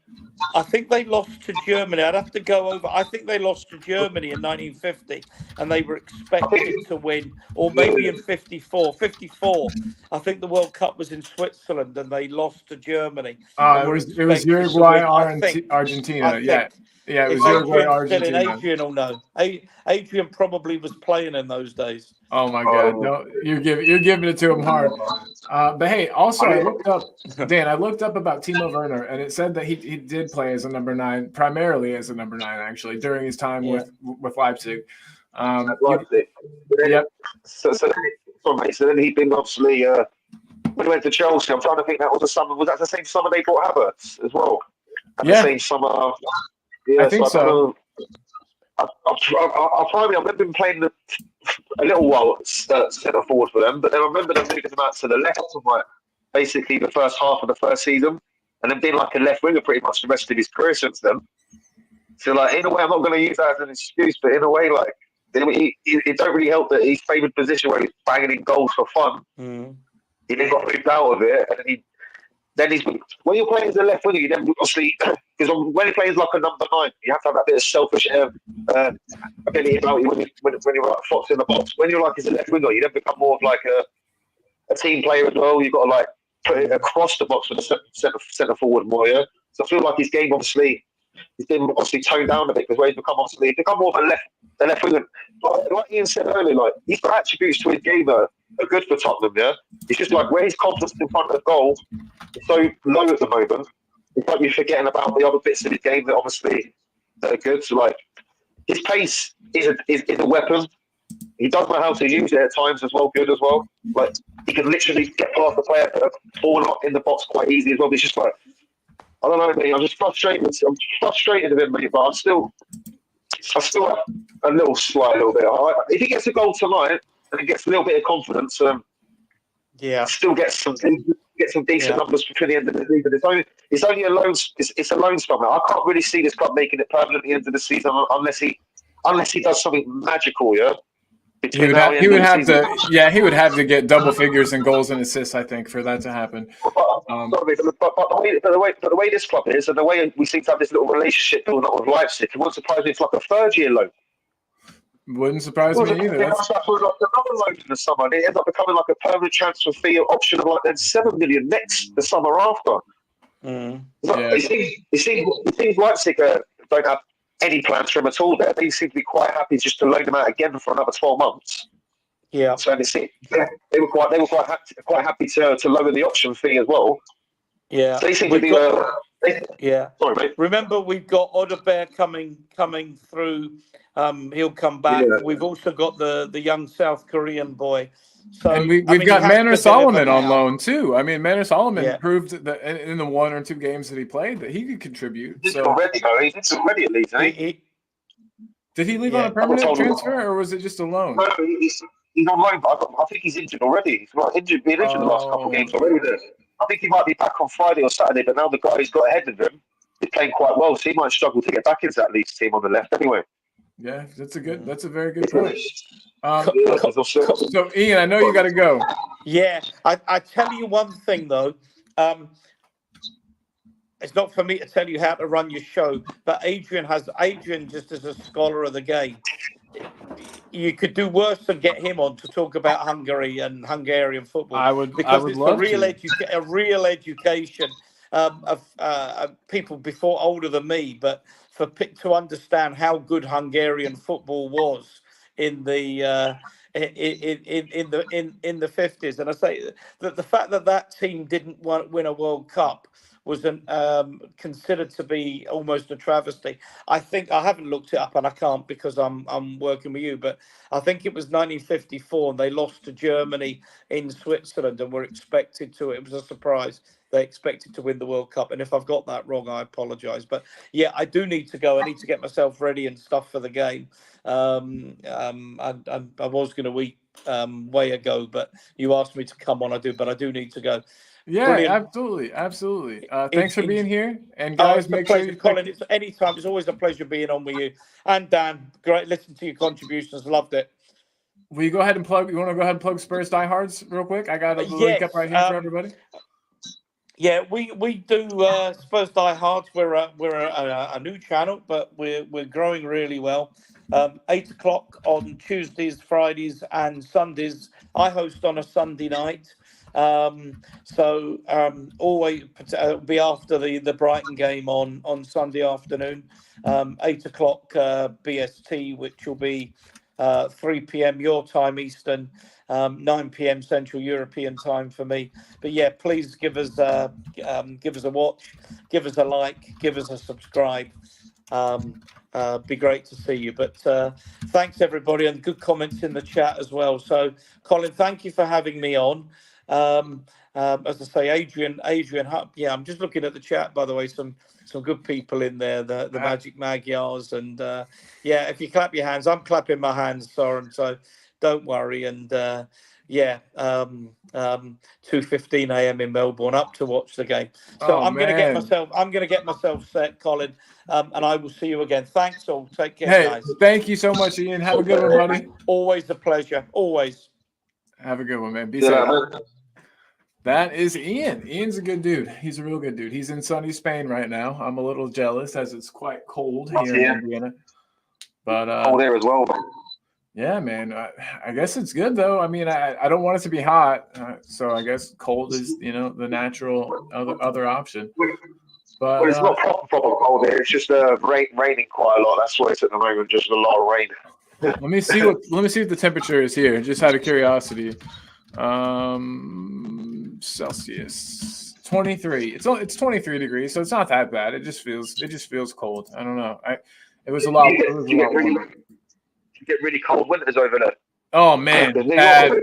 I think they lost to Germany. I'd have to go over. I think they lost to Germany in 1950, and they were expected to win, or maybe in 54. 54, I think the World Cup was in Switzerland, and they lost to Germany. It was Uruguay, Argentina. Yeah, it was Uruguay, Argentina. Adrian will know. Adrian probably was playing in those days. Oh my God! No, you're giving it to him hard. But hey, also I looked up, Dan. I looked up about Timo Werner, and it said that he did play as a number 9, primarily as a number 9, actually, during his time with Leipzig. So then he'd been obviously when he went to Chelsea. I'm trying to think, that was the summer. Was that the same summer they brought Havertz as well? The same summer. Yeah, I think so. I'll probably. I remember him playing a little while at centre forward for them, but then I remember them moving him out to the left of basically the first half of the first season, and then being like a left winger pretty much the rest of his career since then. So in a way, I'm not going to use that as an excuse, but in a way, it don't really help that his favoured position where he's banging in goals for fun. He then got moved out of it, and when you're playing as a left winger, you then obviously, because when he plays like a number 9, you have to have that bit of selfish ability about you when you're like Fox in the box. When you're as a left winger, you then become more of like a team player as well. You've got to put it across the box for the centre forward more. Yeah, so I feel like his game he's been toned down a bit, because where he's become more of a left winger. But like Ian said earlier, he's got attributes to his game that are good for Tottenham. Yeah, it's just where his confidence in front of the goal is so low at the moment. It's like you're forgetting about the other bits of his game that obviously are good. So his pace is a weapon. He does know how to use it at times as well. Good as well. He can literally get past the player, ball in the box quite easy as well. It's just I don't know, mate. I'm just frustrated. I'm frustrated with him, mate. But I still have a little bit. If he gets a goal tonight and he gets a little bit of confidence, still get some decent numbers between the end of the season. It's only a loan. It's a loan spell, mate. I can't really see this club making it permanent at the end of the season unless he does something magical. Yeah. He would have to get double figures in goals and assists, I think, for that to happen. But the way this club is, and the way we seem to have this little relationship building up with Leipzig, it wouldn't surprise me if it's like a third-year loan. Wouldn't surprise me either. That's another loan in the summer, and it ends up becoming like a permanent transfer fee option of then $7 million the summer after. It seems Leipzig don't have any plans for him at all there. They seem to be quite happy just to loan him out again for another 12 months. Yeah. So they were quite happy to lower the option fee as well. Yeah. They seem to be. Sorry, mate. Remember, we've got Odebear coming through. He'll come back. Yeah. We've also got the young South Korean boy. So and we've got Manor Solomon on loan too. I mean, Manor Solomon proved that in the 1 or 2 games that he played that he could contribute. He's already at least. Did he leave on a permanent transfer, or was it just a loan? No, he's on loan. I think he's injured already. He's injured the last couple of games already. I think he might be back on Friday or Saturday, but now the guy who's got ahead of him is playing quite well, so he might struggle to get back into that Leeds team on the left anyway. Yeah, that's a very good point. So Ian, I know you got to go. Yeah, I tell you one thing though. It's not for me to tell you how to run your show, but Adrian just as a scholar of the game. You could do worse than get him on to talk about Hungary and Hungarian football. I would love a real education of people before older than me, but to understand how good Hungarian football was in the in the 50s. And I say that the fact that that team didn't win a World Cup was considered to be almost a travesty. I think I haven't looked it up, and I can't because I'm working with you. But I think it was 1954, and they lost to Germany in Switzerland, and were expected to. It was a surprise. They expected to win the World Cup, and if I've got that wrong, I apologise. But yeah, I do need to go. I need to get myself ready and stuff for the game. I was going to eat way ago, but you asked me to come on. I do need to go. Yeah, Brilliant. absolutely. Thanks for being here, and guys, make sure you Colin. It's anytime. It's always a pleasure being on with you and Dan. Great, listen to your contributions. Loved it. Will you go ahead and plug? You want to go ahead and plug Spurs Diehards real quick? I got a link up right here for everybody. Yeah, we do Spurs Diehards. We're a new channel, but we're growing really well. 8 o'clock on Tuesdays, Fridays, and Sundays. I host on a Sunday night. So always be after the Brighton game on Sunday afternoon, 8 o'clock BST, which will be 3 p.m. your time Eastern, 9 p.m. Central European time for me. But yeah, please give us a watch, give us a like, give us a subscribe. Be great to see you. But thanks everybody, and good comments in the chat as well. So Colin, thank you for having me on. As I say, Adrian, yeah, I'm just looking at the chat, by the way, some good people in there, the Magic Magyars, and yeah, if you clap your hands, I'm clapping my hands, Soren, so don't worry. And 2:15 a.m. in Melbourne, up to watch the game. So I'm gonna get myself set, Colin, and I will see you again. Thanks all. Take care, guys. Thank you so much, Ian. Have a good one, buddy. Always a pleasure. Always. Have a good one, man. Be safe. That is Ian. Ian's a good dude. He's a real good dude. He's in sunny Spain right now. I'm a little jealous as it's quite cold here in Indiana. But cold there as well. Yeah, man. I guess it's good though. I mean, I don't want it to be hot, so I guess cold is the natural other option. But it's not proper cold there. It's just raining quite a lot. That's what it's at the moment. Just a lot of rain. Let me see what the temperature is here. Just out of curiosity. Celsius 23. It's 23 degrees, so it's not that bad. It just feels cold. I don't know. It was a lot. You get really cold winters over there. Oh man,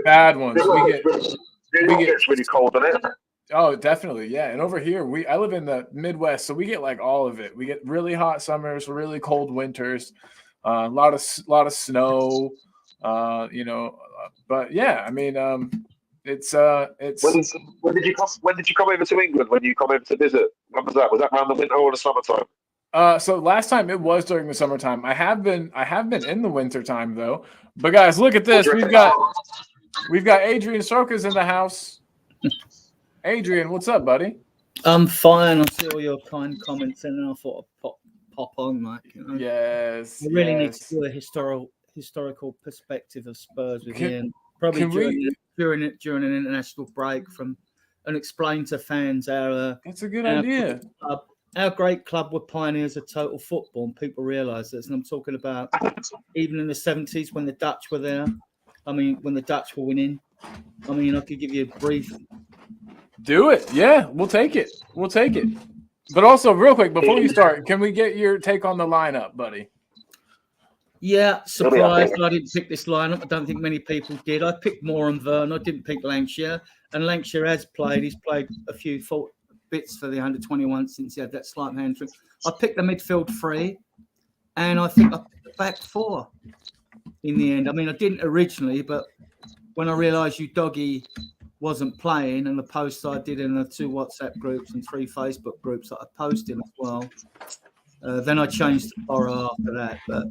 bad ones. It gets really cold, doesn't it? Oh, definitely, yeah. And over here, I live in the Midwest, so we get like all of it. We get really hot summers, really cold winters, a lot of snow. But yeah, I mean, it's. When did you come over to England? When you come over to visit? When was that? Was that around the winter or the summertime? So last time it was during the summertime. I have been in the wintertime though. But guys, look at this. We've got Adrian Srokas in the house. Adrian, what's up, buddy? I'm fine. I see all your kind comments and I thought I'd pop on, like. Yes. I really need to do a historical perspective of Spurs with Ian. Probably during an international break and explain to fans that's a good idea. Our great club were pioneers of total football, and people realise this. And I'm talking about even in the 70s when the Dutch were there. I mean, when the Dutch were winning. I mean, I could give you a brief. Do it. Yeah, we'll take it. But also, real quick, before you start, can we get your take on the lineup, buddy? Yeah, surprised I didn't pick this lineup. I don't think many people did. I picked Moore and Verne. I didn't pick Lancashire. And Lancashire has played. He's played a few bits for the under-21 since he had that slight hamstring. I picked the midfield three, and I think I picked the back four in the end. I mean, I didn't originally, but when I realised Udogie wasn't playing, and the posts I did in the 2 WhatsApp groups and 3 Facebook groups that I posted as well, then I changed to Borough after that. But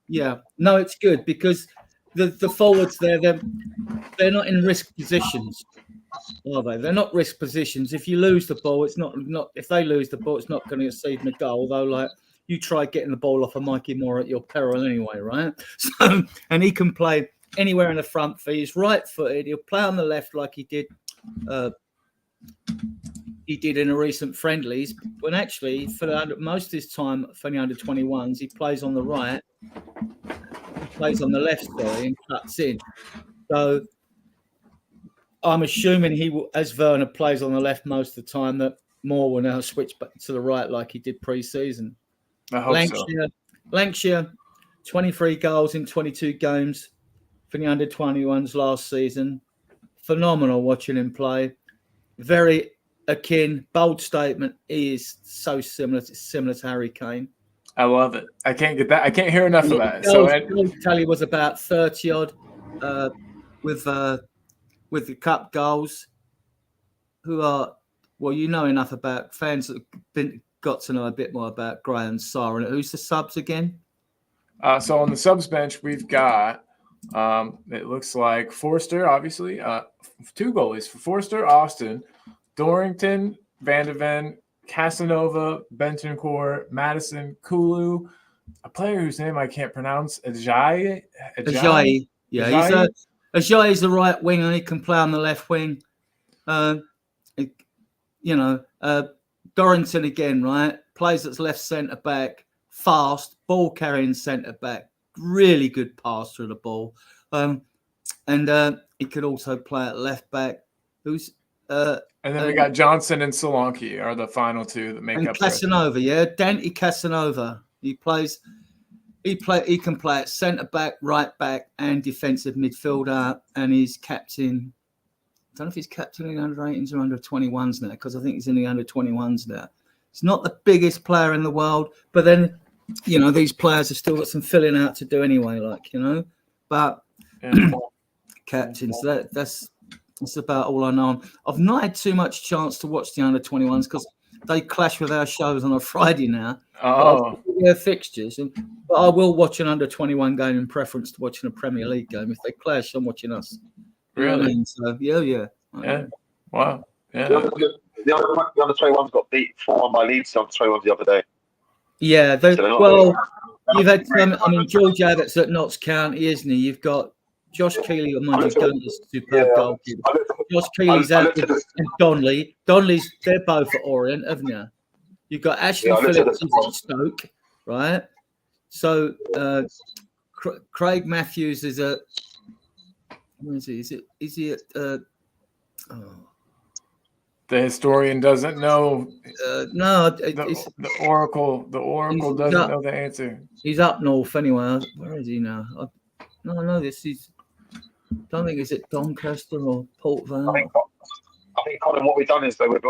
yeah, no, it's good because the forwards there, they're not in risk positions. Are they? They're not risk positions. If you lose the ball, it's not. If they lose the ball, it's not going to receive a goal. Although, like, you try getting the ball off of Mikey Moore at your peril anyway, right? So, and he can play anywhere in the front. He's right-footed. He'll play on the left like he did. He did in a recent friendlies. When actually, for most of his time for the under-21s, he plays on the right. plays on the left side and cuts in. So I'm assuming he will, as Werner plays on the left most of the time, that Moore will now switch back to the right like he did pre-season. I hope so. Lancashire, 23 goals in 22 games for the under-21s last season. Phenomenal watching him play. Very bold statement. He is so similar to Harry Kane. I love it. I can't get that. I can't hear enough of that. Goals tally was about 30 odd with the cup goals. Who are enough about fans that have got to know a bit more about Graham Sarr. And who's the subs again? So on the subs bench, we've got it looks like Forster, obviously, 2 goalies for Forster, Austin, Dorrington, Van de Ven, Casanova, Bentancur, Madison, Kulu, a player whose name I can't pronounce, Ajayi. Yeah, Ajayi is the right winger. He can play on the left wing. Dorrington again, right? Plays as left centre back, fast, ball carrying centre back, really good passer of the ball. And he could also play at left back. And then we got Johnson and Solanke are the final 2 that make up. Casanova, Dante Casanova. He can play at centre back, right back, and defensive midfielder. And he's captain. I don't know if he's captain in the under-18s or under-21s now, because I think he's in the under-21s now. He's not the biggest player in the world, but then, these players have still got some filling out to do anyway, But captain, so that's about all I know. I've not had too much chance to watch the under-21s because they clash with our shows on a Friday now. Oh. Their fixtures. But I will watch an under-21 game in preference to watching a Premier League game. If they clash, I'm watching us. Really? So, yeah. Wow. Yeah. The under-21s got beat 4-1 by Leeds on under-21s the other day. Yeah. You've had George Abbott's at Notts County, isn't he? You've got Josh Keeley, a superb goalkeeper. Josh Keeley's out with Donnelly. They're both at Orient, haven't you? You've got Ashley Phillips at Stoke, right? So Craig Matthews is at. Where is he? Is he at? The historian doesn't know. No, the Oracle. The Oracle doesn't know the answer. He's up north anyway. Where is he now? I know this. Don't think it's at Doncaster or Port Vale. I think, Colin, what we've done is though we've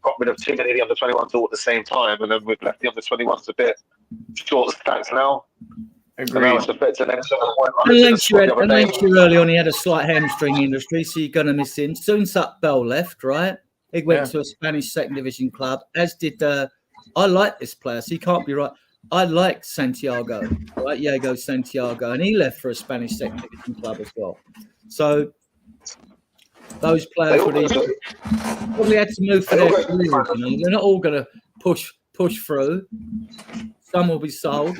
got rid of too many of the under-21s all at the same time, and then we've left the under-21s a bit short stacked now. Agreed. Now it's a bit to them. And Lancashire early on, he had a slight hamstring injury, so you're going to miss him. Soonsup Bell left, right? He went to a Spanish second division club, as did I like this player, so he can't be right. I like Santiago, right? Diego Santiago, and he left for a Spanish second division club as well. So those players would probably had to move for their careers. They're not all going to push through. Some will be sold.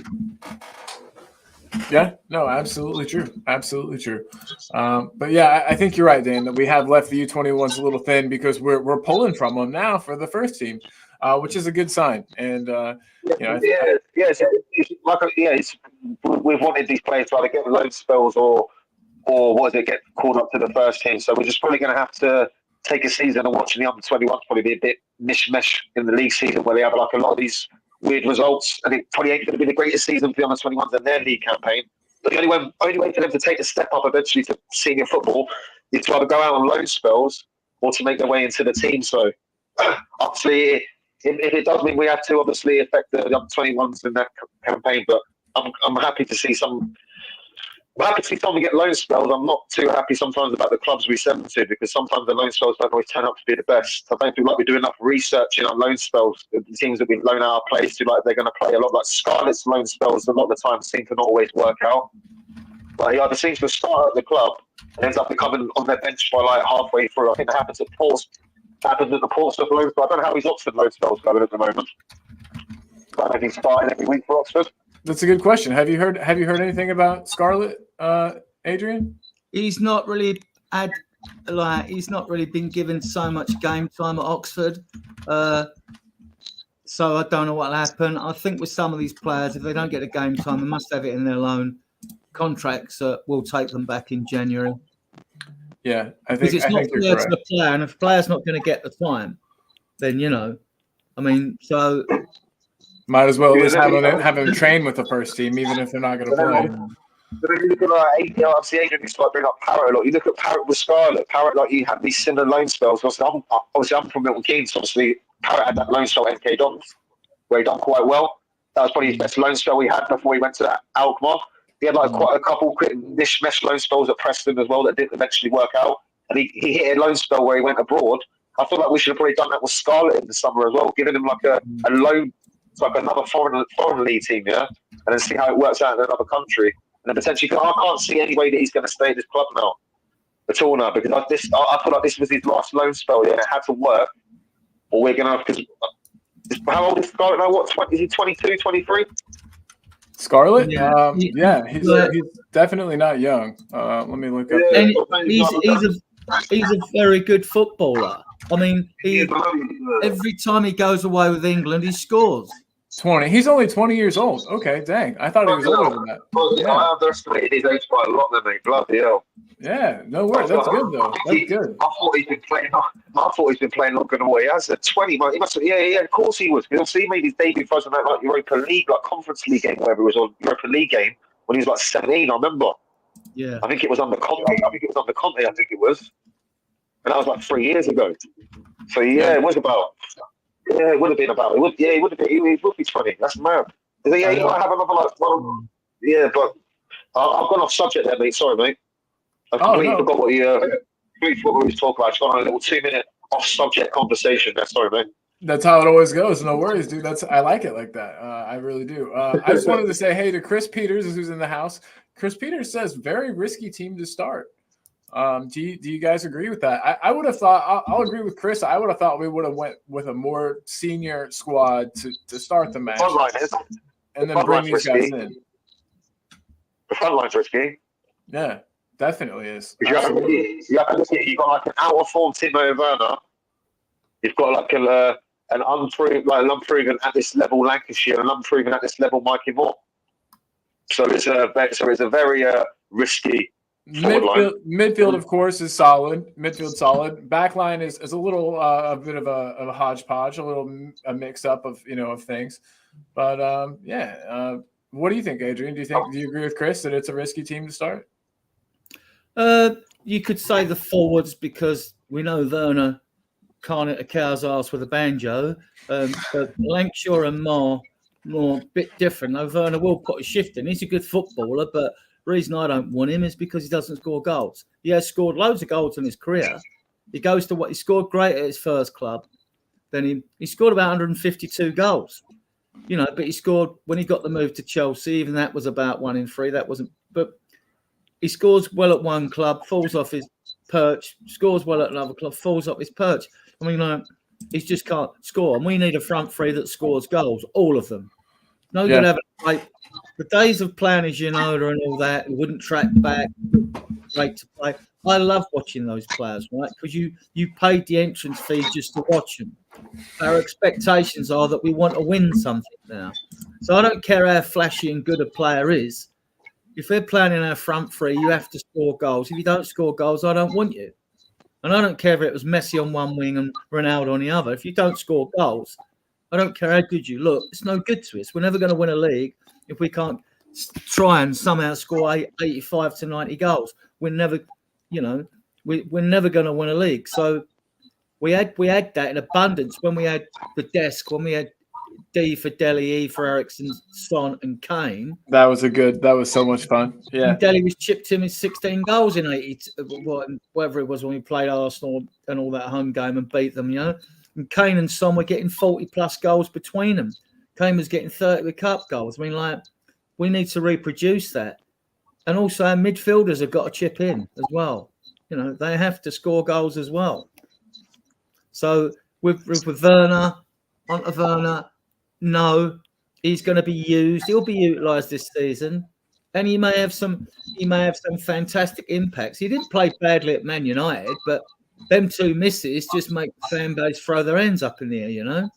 Yeah, no, absolutely true. Absolutely true. But yeah, I think you're right, Dan, that we have left the U21s a little thin because we're pulling from them now for the first team, which is a good sign. And we've wanted these players to either get loan spells or get called up to the first team. So we're just probably going to have to take a season and watching the under-21s probably be a bit mishmash in the league season where they have like a lot of these weird results, and it probably ain't going to be the greatest season for the under-21s in their league campaign. But the only way for them to take a step up eventually to senior football is to either go out on loan spells or to make their way into the team. So obviously, if it does mean we have to obviously affect the under-21s in that campaign, but I'm happy to see some. I'm happy to see someone get loan spells. I'm not too happy sometimes about the clubs we send them to because sometimes the loan spells don't always turn up to be the best. I don't feel like we do enough research on loan spells. The teams that we loan our players to, like they're going to play a lot. Like Scarlett's loan spells, a lot of the time seem to not always work out. But he either seems to start at the club and ends up becoming on their bench by like halfway through. I think that happens at the Portsmouth loan spell. I don't know how his Oxford loan spells going at the moment. I don't think he's starting every week for Oxford. That's a good question. Have you heard anything about Scarlett, Adrian? He's not really been given so much game time at Oxford. So I don't know what'll happen. I think with some of these players, if they don't get the game time, they must have it in their loan. contracts will take them back in January. Yeah, I Because think it's not you're fair to correct. the player, and if the player's not going to get the time, then I mean, so Might as well Yeah, just then have him train with the first team, even if they're not going to play. But then you look at obviously Adrian used to bring up Parrott a lot. You look at Parrott with Scarlett. Parrott, you had these similar loan spells. Obviously, I'm from Milton Keynes. Obviously, Parrott had that loan spell at MK Dons, where he done quite well. That was probably his best loan spell he had before he went to Alkmaar. He had quite a couple mishmash loan spells at Preston as well that didn't eventually work out. And he hit a loan spell where he went abroad. I feel like we should have probably done that with Scarlett in the summer as well, giving him a loan to another foreign league team, and then see how it works out in another country. And then potentially, I can't see any way that he's going to stay at this club now at all now, because I feel like this was his last loan spell. Yeah, it had to work, or we're going to have, because how old is Scarlett now? Is he 22, 23? Scarlett? Yeah. He's definitely not young. Let me look up. And he's a very good footballer. I mean, every time he goes away with England, he scores. 20. He's only 20 years old. Okay, dang. I thought he was older than that. Yeah. I underestimated his age quite a lot, then, mate. Bloody hell. Yeah, no worries. That's good though. That's good. I thought he's been playing longer than what he has. At 20, he must have. Yeah. Of course he was. Because he made his debut for us in that Europa League, Conference League game, whatever it was, on Europa League game when he was 17. I remember. Yeah. I think it was under Conte. And that was 3 years ago. So it was about. Yeah, it would have been about. It would have been. He would be 20. That's mad. He might have another one. Yeah, but I've gone off subject there, mate. Sorry, mate. I completely forgot what we was talking about. It's gone on a little 2-minute off subject conversation there. Sorry, mate. That's how it always goes. No worries, dude. I like it like that. I really do. I just wanted to say hey to Chris Peters, who's in the house. Chris Peters says very risky team to start. Do you guys agree with that? I would have thought. I'll agree with Chris. I would have thought we would have went with a more senior squad to start the match, and then bring these guys in. The front line's risky. Yeah, definitely is. You have to look at. You've got an out of form Timo Werner. You've got an unproven at this level Lancashire, an unproven at this level Mikey Moore. So it's a very risky. Midfield, of course, is solid. Midfield solid. Backline is a little a bit of a hodgepodge, a mix up of of things. But what do you think, Adrian? Do you agree with Chris that it's a risky team to start? You could say the forwards, because we know Werner can't hit a cow's ass with a banjo. But Lancashire and more bit different. Now Werner will put a shift in. He's a good footballer, but the reason I don't want him is because he doesn't score goals. He has scored loads of goals in his career. He goes to he scored great at his first club. Then he scored about 152 goals. But he scored when he got the move to Chelsea. Even that was about 1 in 3. That wasn't. But he scores well at one club, falls off his perch. Scores well at another club, falls off his perch. I mean, he just can't score. And we need a front three that scores goals, all of them. No good having the days of playing as Ginola and all that, who wouldn't track back, great to play. I love watching those players, right? Because you paid the entrance fee just to watch them. Our expectations are that we want to win something now. So I don't care how flashy and good a player is. If they're playing in our front three, you have to score goals. If you don't score goals, I don't want you. And I don't care if it was Messi on one wing and Ronaldo on the other. If you don't score goals, I don't care how good you look. It's no good to us. We're never going to win a league if we can't try and somehow score 85 to 90 goals. We're never, we're never going to win a league. So we had that in abundance when we had the desk, when we had D for Dele, E for Ericsson, Son, and Kane. That was so much fun. Yeah. And Dele was chipped him with 16 goals in 80, whatever it was when we played Arsenal and all that home game and beat them, And Kane and Son were getting 40-plus goals between them. Kane was getting 30 with cup goals. I mean, we need to reproduce that. And also our midfielders have got to chip in as well. They have to score goals as well. So with Werner, onto Werner, no, he's going to be used. He'll be utilised this season. And he may have some fantastic impacts. He didn't play badly at Man United, but them two misses just make the fan base throw their hands up in the air,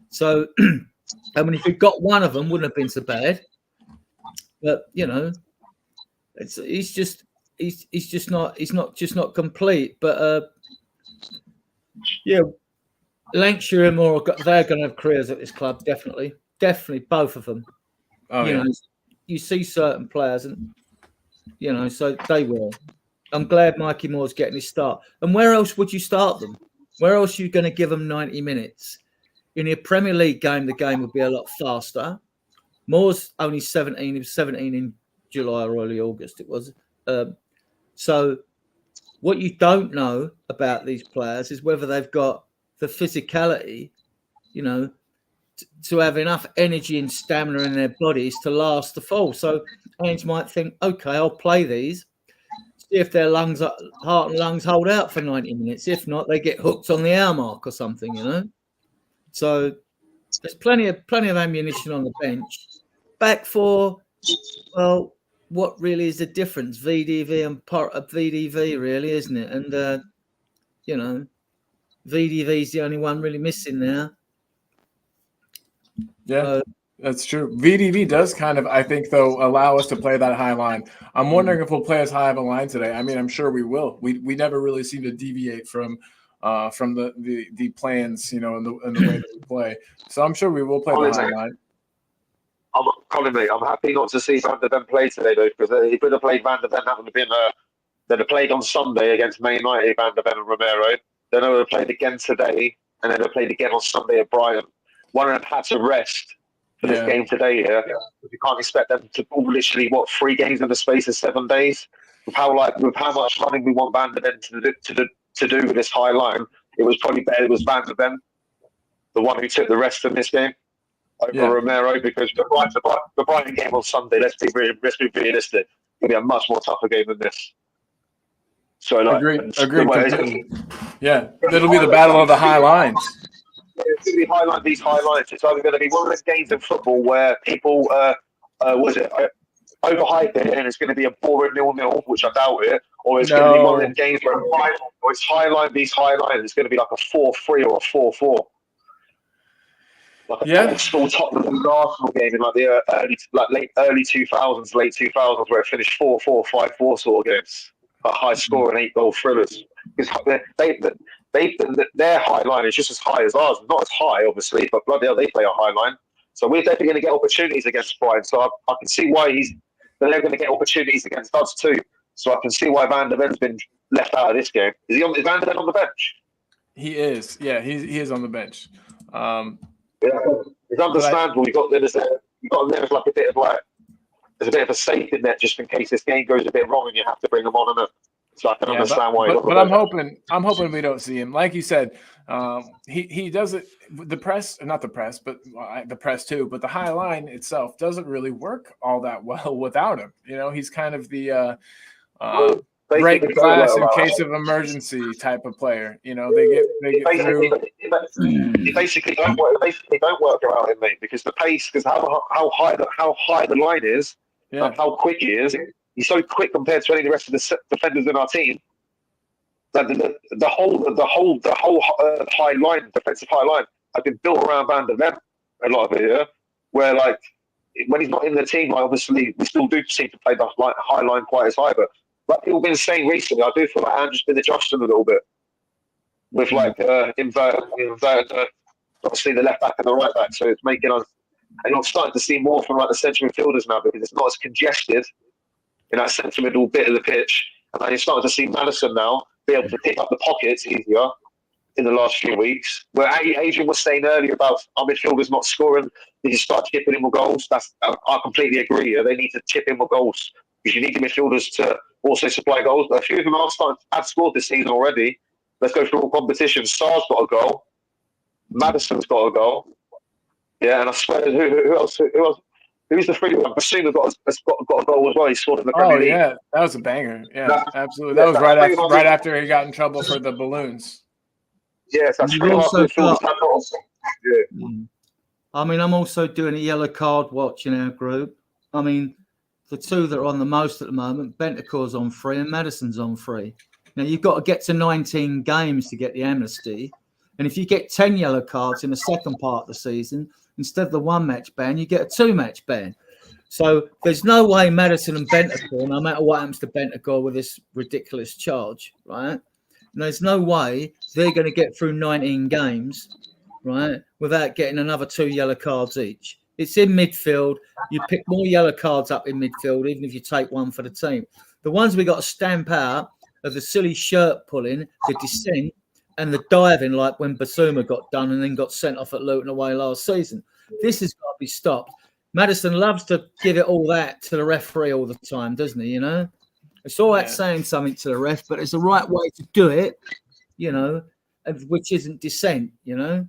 So, I mean, if we'd got one of them, wouldn't have been so bad. But, He's just not complete. But yeah, Lancashire and Moore, they're going to have careers at this club. Definitely, both of them. Oh, you yeah. know, you see certain players, and so they will. I'm glad Mikey Moore's getting his start. And where else would you start them? Where else are you going to give them 90 minutes? In a Premier League game, the game would be a lot faster. Moore's only 17. He was 17 in July or early August. It was. So what you don't know about these players is whether they've got the physicality, to have enough energy and stamina in their bodies to last the fall. So Ainge might think, okay, I'll play these, see if their heart and lungs hold out for 90 minutes. If not, they get hooked on the hour mark or something, So there's plenty of ammunition on the bench. Back for, well, what really is the difference? VDV and part of VDV, really, isn't it? And VDV is the only one really missing now. Yeah, that's true. VDV does kind of, I think, though, allow us to play that high line. I'm wondering if we'll play as high of a line today. I mean, I'm sure we will. We never really seem to deviate from the plans, in the way that we play. So I'm sure we will play the high line. Colin, mate, I'm happy not to see Van der Ven play today, though, because if we'd have played Van der Ven, that would have been they'd have played on Sunday against Man United, Van der Ven and Romero. Then they would have played again today, and then they played again on Sunday at Brighton. One of them had to rest for this game today here. You can't expect them to literally 3 games in the space of 7 days. With how much running we want Van der Ven to do with this high line, it was probably better. It was Van der Ven, the one who took the rest in this game over Romero, because the Brighton game on Sunday. Let's be realistic. It'll be a much more tougher game than this. So agreed completely. Yeah, it'll be the battle of the high lines. It's going to be highlight these highlights. It's either going to be one of those games in football where people overhype it and it's going to be a boring 0-0, which I doubt it, or it's going to be one of them games where it's highlight these highlights. It's going to be like a 4-3 or a 4-4. Like a old school Tottenham and Arsenal game in like the early 2000s, late 2000s, where it finished 4-4, 5-4 sort of games, like high score and 8-goal thrillers. Because their high line is just as high as ours. Not as high, obviously, but bloody hell, they play a high line. So we're definitely going to get opportunities against Brighton. So I can see why they're going to get opportunities against us too. So I can see why Van der Ven's been left out of this game. Is Van der Ven on the bench? He is. Yeah, he is on the bench. It's understandable. You got there as like a bit of there's a bit of a safety net just in case this game goes a bit wrong and you have to bring him on, and so I can understand why. But I'm hoping we don't see him. Like you said, he does it. The press, not the press, but the press too. But the high line itself doesn't really work all that well without him. He's kind of the break glass in case of emergency type of player. They get through. It basically don't work around him, mate, because the pace, because how high the line is, and how quick he is. He's so quick compared to any of the rest of the defenders in our team. That the whole high line, defensive high line, has been built around Van der Ven. A lot of it, yeah. Where when he's not in the team, obviously we still do seem to play the high line quite as high. But like people have been saying recently, I do feel like Andrew's been adjusting a little bit with inverted obviously the left back and the right back. So it's making us, and I'm starting to see more from the central midfielders now, because it's not as congested in that central middle bit of the pitch. And you're starting to see Maddison now be able to pick up the pockets easier in the last few weeks. Where Adrian was saying earlier about our midfielders not scoring, they just start chipping in more goals. I completely agree. They need to chip in more goals, because you need the midfielders to also supply goals. But a few of them have scored this season already. Let's go through all competitions. Sarr's got a goal. Maddison's got a goal. Yeah, and I swear, who else? Who's the free one? Basuma got a goal as well. He scored in the Premier League. Yeah, that was a banger. Yeah, absolutely. That was right after he got in trouble for the balloons. Yes, that's true. I mean, I'm also doing a yellow card watch in our group. I mean, the two that are on the most at the moment, Bentancur's on free and Maddison's on free. Now, you've got to get to 19 games to get the amnesty. And if you get 10 yellow cards in the second part of the season, instead of the 1-match ban, you get a 2-match ban. So there's no way Maddison and Bentancur, no matter what happens to Bentancur with this ridiculous charge, right? And there's no way they're going to get through 19 games, right, without getting another 2 yellow cards each. It's in midfield. You pick more yellow cards up in midfield, even if you take one for the team. The ones we got to stamp out are the silly shirt pulling, the dissent, and the diving, like when Basuma got done and then got sent off at Luton away last season. This has got to be stopped. Maddison loves to give it all that to the referee all the time, doesn't he? You know, it's all that saying something to the ref, but it's the right way to do it, you know, which isn't dissent, you know.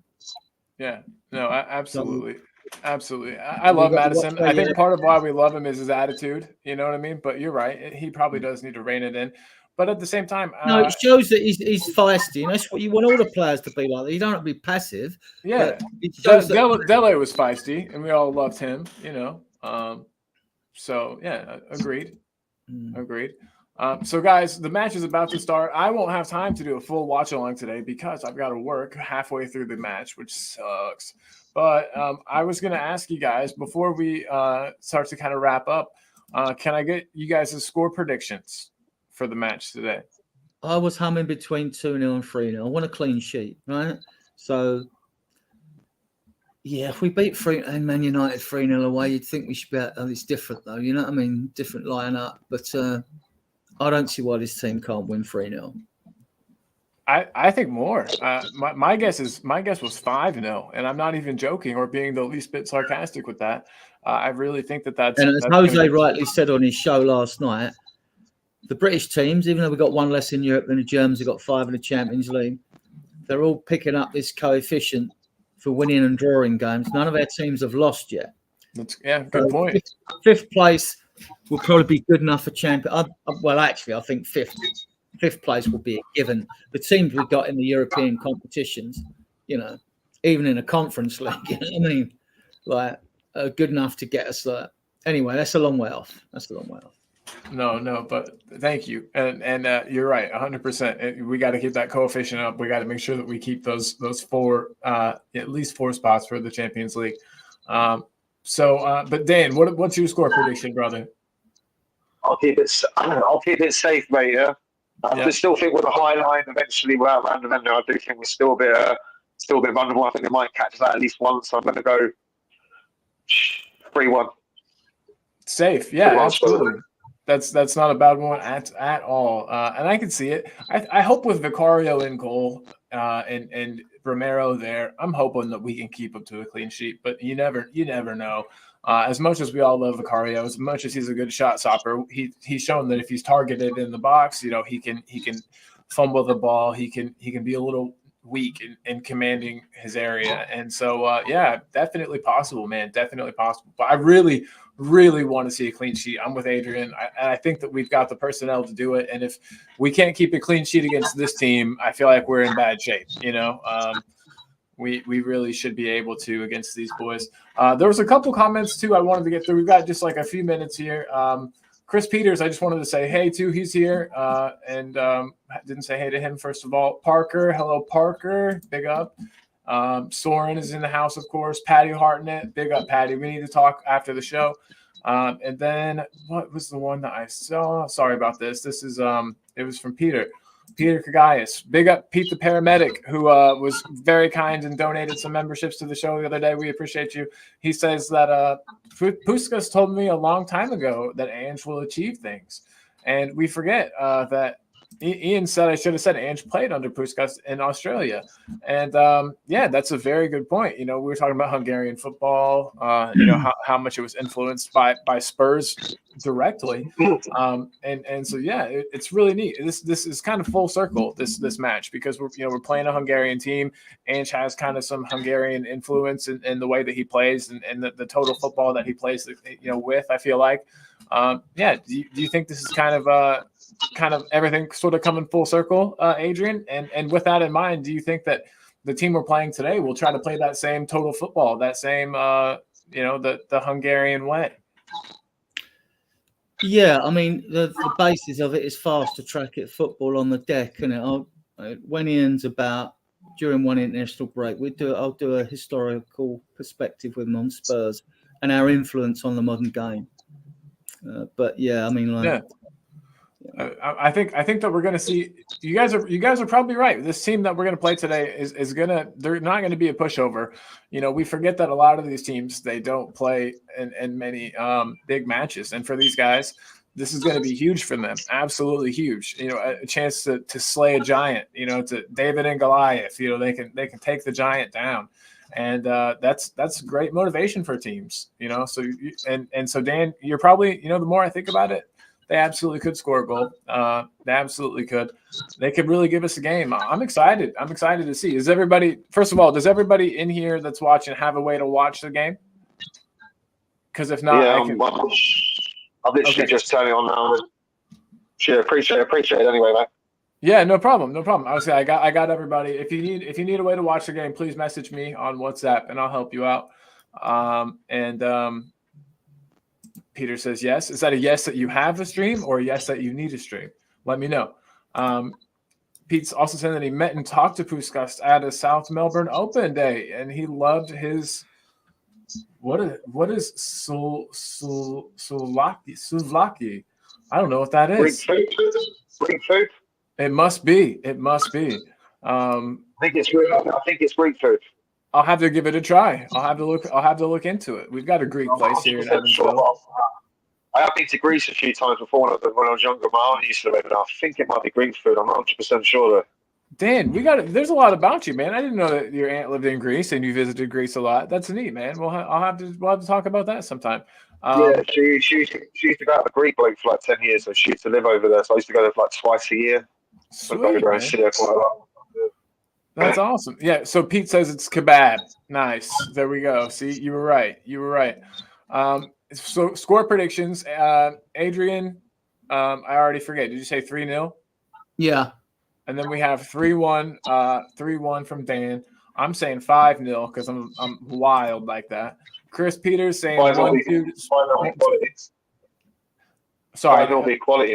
Yeah, no, absolutely. Absolutely. I love Maddison. I think part of why we love him is his attitude. You know what I mean? But you're right. He probably does need to rein it in. But at the same time, no, it shows that he's feisty, and that's what you want all the players to be like. You don't have to be passive. Yeah, Dele was feisty, and we all loved him. You know, so yeah, agreed. Agreed. So guys, the match is about to start. I won't have time to do a full watch along today because I've got to work halfway through the match, which sucks. But I was going to ask you guys before we start to kind of wrap up, can I get you guys' score predictions for the match today? I was humming between 2-0 and 3-0. I want a clean sheet, right? So, yeah, if we beat Man United 3-0 away, you'd think we should be out. It's different, though. You know what I mean? Different lineup. But I don't see why this team can't win 3-0. I think more. My guess was 5-0, and I'm not even joking or being the least bit sarcastic with that. I really think that's. And as Jose rightly said on his show last night, the British teams, even though we got one less in Europe than the Germans, have got 5 in the Champions League. They're all picking up this coefficient for winning and drawing games. None of our teams have lost yet. Good point. Fifth place will probably be good enough for champion. Well, actually, I think fifth place will be a given. The teams we got in the European competitions, you know, even in a conference league, you know what I mean, like, are good enough to get us there. Anyway, that's a long way off. No, but thank you, and you're right, 100%. We got to keep that coefficient up. We got to make sure that we keep those 4 at least 4 spots for the Champions League. But Dan, what's your score prediction, brother? I'll keep it safe, mate. Yeah. I still think with a high line eventually without Van der Ven, I do think we're still a bit vulnerable. I think they might catch that at least once. So I'm going to go 3-1. Safe, yeah, absolutely. That's not a bad one at all, and I can see it. I hope with Vicario in goal and Romero there, I'm hoping that we can keep up to a clean sheet. But you never know. As much as we all love Vicario, as much as he's a good shot stopper, he's shown that if he's targeted in the box, you know, he can fumble the ball. He can be a little weak in commanding his area. And so, definitely possible, man. Definitely possible. But I really, really want to see a clean sheet. I'm with Adrian. I think that we've got the personnel to do it. And if we can't keep a clean sheet against this team, I feel like we're in bad shape, you know. We really should be able to against these boys. There was a couple comments, too, I wanted to get through. We've got just like a few minutes here. Chris Peters, I just wanted to say hey to. He's here. And didn't say hey to him, first of all. Parker, hello, Parker. Big up. Soren is in the house, of course. Patty Hartnett. Big up, Patty. We need to talk after the show. And then what was the one that I saw? Sorry about this. This is it was from Peter Kagaias. Big up Pete the paramedic, who was very kind and donated some memberships to the show the other day. We appreciate you. He says that Puskas told me a long time ago that Ange will achieve things. And we forget that Ian said, I should have said Ange played under Puskas in Australia. And that's a very good point. You know, we were talking about Hungarian football, you know, how much it was influenced by Spurs directly. And so, it's really neat. This is kind of full circle, this match, because we're playing a Hungarian team. Ange has kind of some Hungarian influence in the way that he plays and the total football that he plays, with, I feel like. Do you think this is kind of everything sort of coming full circle, Adrian? And with that in mind, do you think that the team we're playing today will try to play that same total football, that same, the Hungarian way? Yeah, I mean, the basis of it is fast to track it football on the deck. And when Ian's about during one international break, I'll do a historical perspective with him on Spurs and our influence on the modern game. But yeah, I mean, like, Yeah. I think that we're going to see. You guys are probably right. This team that we're going to play today is gonna. They're not going to be a pushover. You know, we forget that a lot of these teams, they don't play in many big matches, and for these guys, this is going to be huge for them. Absolutely huge. You know, a chance to slay a giant. You know, to David and Goliath. You know, they can take the giant down. And that's great motivation for teams, you know. So so Dan, you're probably, you know, the more I think about it, they absolutely could score a goal. They absolutely could. They could really give us a game. I'm excited. I'm excited to see. Is everybody? First of all, does everybody in here that's watching have a way to watch the game? Because if not, yeah, I can. I'm literally just turning on now. Sure, appreciate it anyway, mate. Yeah, no problem. Obviously, I got everybody. If you need a way to watch the game, please message me on WhatsApp and I'll help you out. Peter says yes. Is that a yes that you have a stream or a yes that you need a stream? Let me know. Pete's also saying that he met and talked to Puskas at a South Melbourne Open Day, and he loved his what is souvlaki? I don't know what that is. Greek food. It must be. I think it's Greek food. I'll have to give it a try. I'll have to look into it. We've got a Greek place here in Evansville. I have been to Greece a few times before when I was younger. My aunt used to live there. I think it might be Greek food. I'm not 100% sure though. Dan, there's a lot about you, man. I didn't know that your aunt lived in Greece and you visited Greece a lot. That's neat, man. We'll have to talk about that sometime. Yeah, she used to go out with a Greek bloke for like 10 years, so she used to live over there. So I used to go there for like twice a year. Sweet, man. That's awesome. Yeah, so Pete says it's kebab. Nice. There we go. See, you were right. So score predictions. Adrian, I already forget. Did you say 3-0? yeah. And then we have 3-1, 3-1 from Dan. I'm saying 5-0 because I'm wild like that. Chris Peters saying 1-2. Sorry, it'll be quality.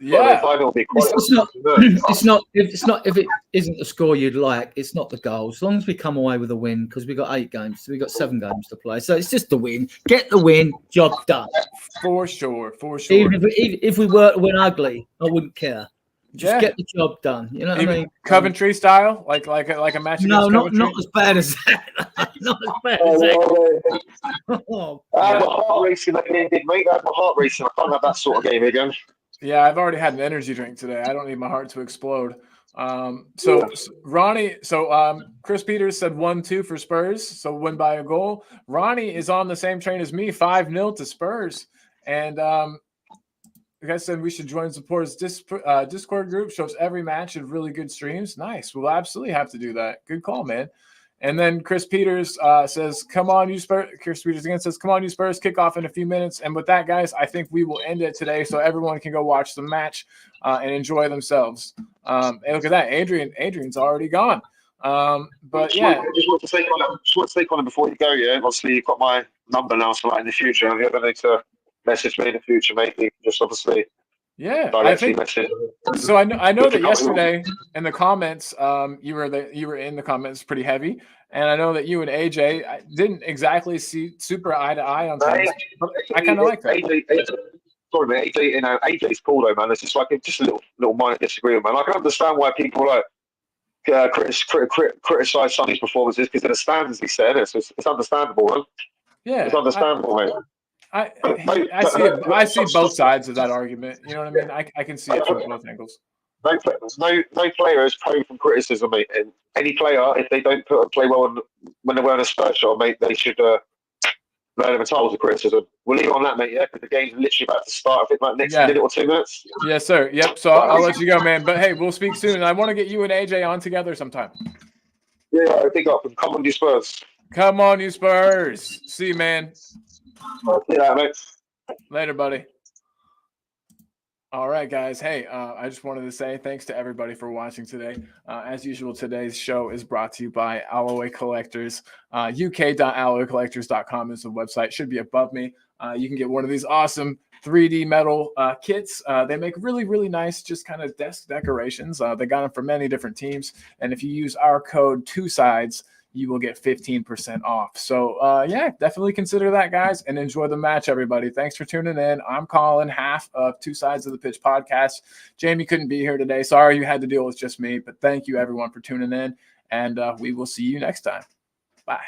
Yeah, it's not if it isn't the score you'd like, it's not the goal. As long as we come away with a win, because we've got 8 games, so we've got 7 games to play. So it's just the win. Get the win, job done. For sure. Even if we were to win ugly, I wouldn't care. Just get the job done. You know what I mean? Coventry style, like a match. No, not as bad as that. Not as bad as that. I had my heart racing that game, mate. I had my heart racing. I can't have that sort of game again. Yeah, I've already had an energy drink today. I don't need my heart to explode. So Ronnie, Chris Peters said 1-2 for Spurs, so win by a goal. Ronnie is on the same train as me, 5-0 to Spurs. And like I said, we should join supporters Discord group. Shows every match and really good streams. Nice. We'll absolutely have to do that. Good call, man. And then Chris Peters says, come on, you Spurs. Chris Peters again says, come on, you Spurs. Kick off in a few minutes. And with that, guys, I think we will end it today so everyone can go watch the match and enjoy themselves. And look at that. Adrian's already gone. But yeah. Just want to say, Colin, before you go, yeah, obviously you've got my number now, so like in the future, if you ever need to message me in the future, mate, you can just obviously message. So I know that yesterday in the comments, you were in the comments pretty heavy, and I know that you and AJ didn't exactly see super eye to eye on things. But I kind of like that. Sorry, mate. AJ's cool though, man. It's just like just a little minor disagreement, man. I can understand why people criticize some of his performances because of the standards he said. It's understandable, man. Yeah, it's understandable, mate. I see both sides of that argument. You know what I mean? I can see it from both angles. No player is prone from criticism, mate. And any player, if they don't play well when they're wearing a Spurs shirt, mate, they should learn them entitled to criticism. We'll leave it on that, mate. Yeah, because the game's literally about to start. I think like next minute or 2 minutes. Yes, sir. Yep. So I'll let you go, man. But hey, we'll speak soon. I want to get you and AJ on together sometime. Yeah, I think up and come on, you Spurs. Come on, you Spurs. See you, man. Yeah, mate. Later, buddy. All right, guys. Hey, I just wanted to say thanks to everybody for watching today. As usual, today's show is brought to you by Alloy Collectors. uk.alloycollectors.com is the website. Should be above me. You can get one of these awesome 3D metal kits. They make really, really nice, just kind of desk decorations. They got them for many different teams. And if you use our code 2sides, you will get 15% off. So yeah, definitely consider that, guys, and enjoy the match, everybody. Thanks for tuning in. I'm Colin, half of Two Sides of the Pitch podcast. Jamie couldn't be here today. Sorry you had to deal with just me, but thank you everyone for tuning in, and we will see you next time. Bye.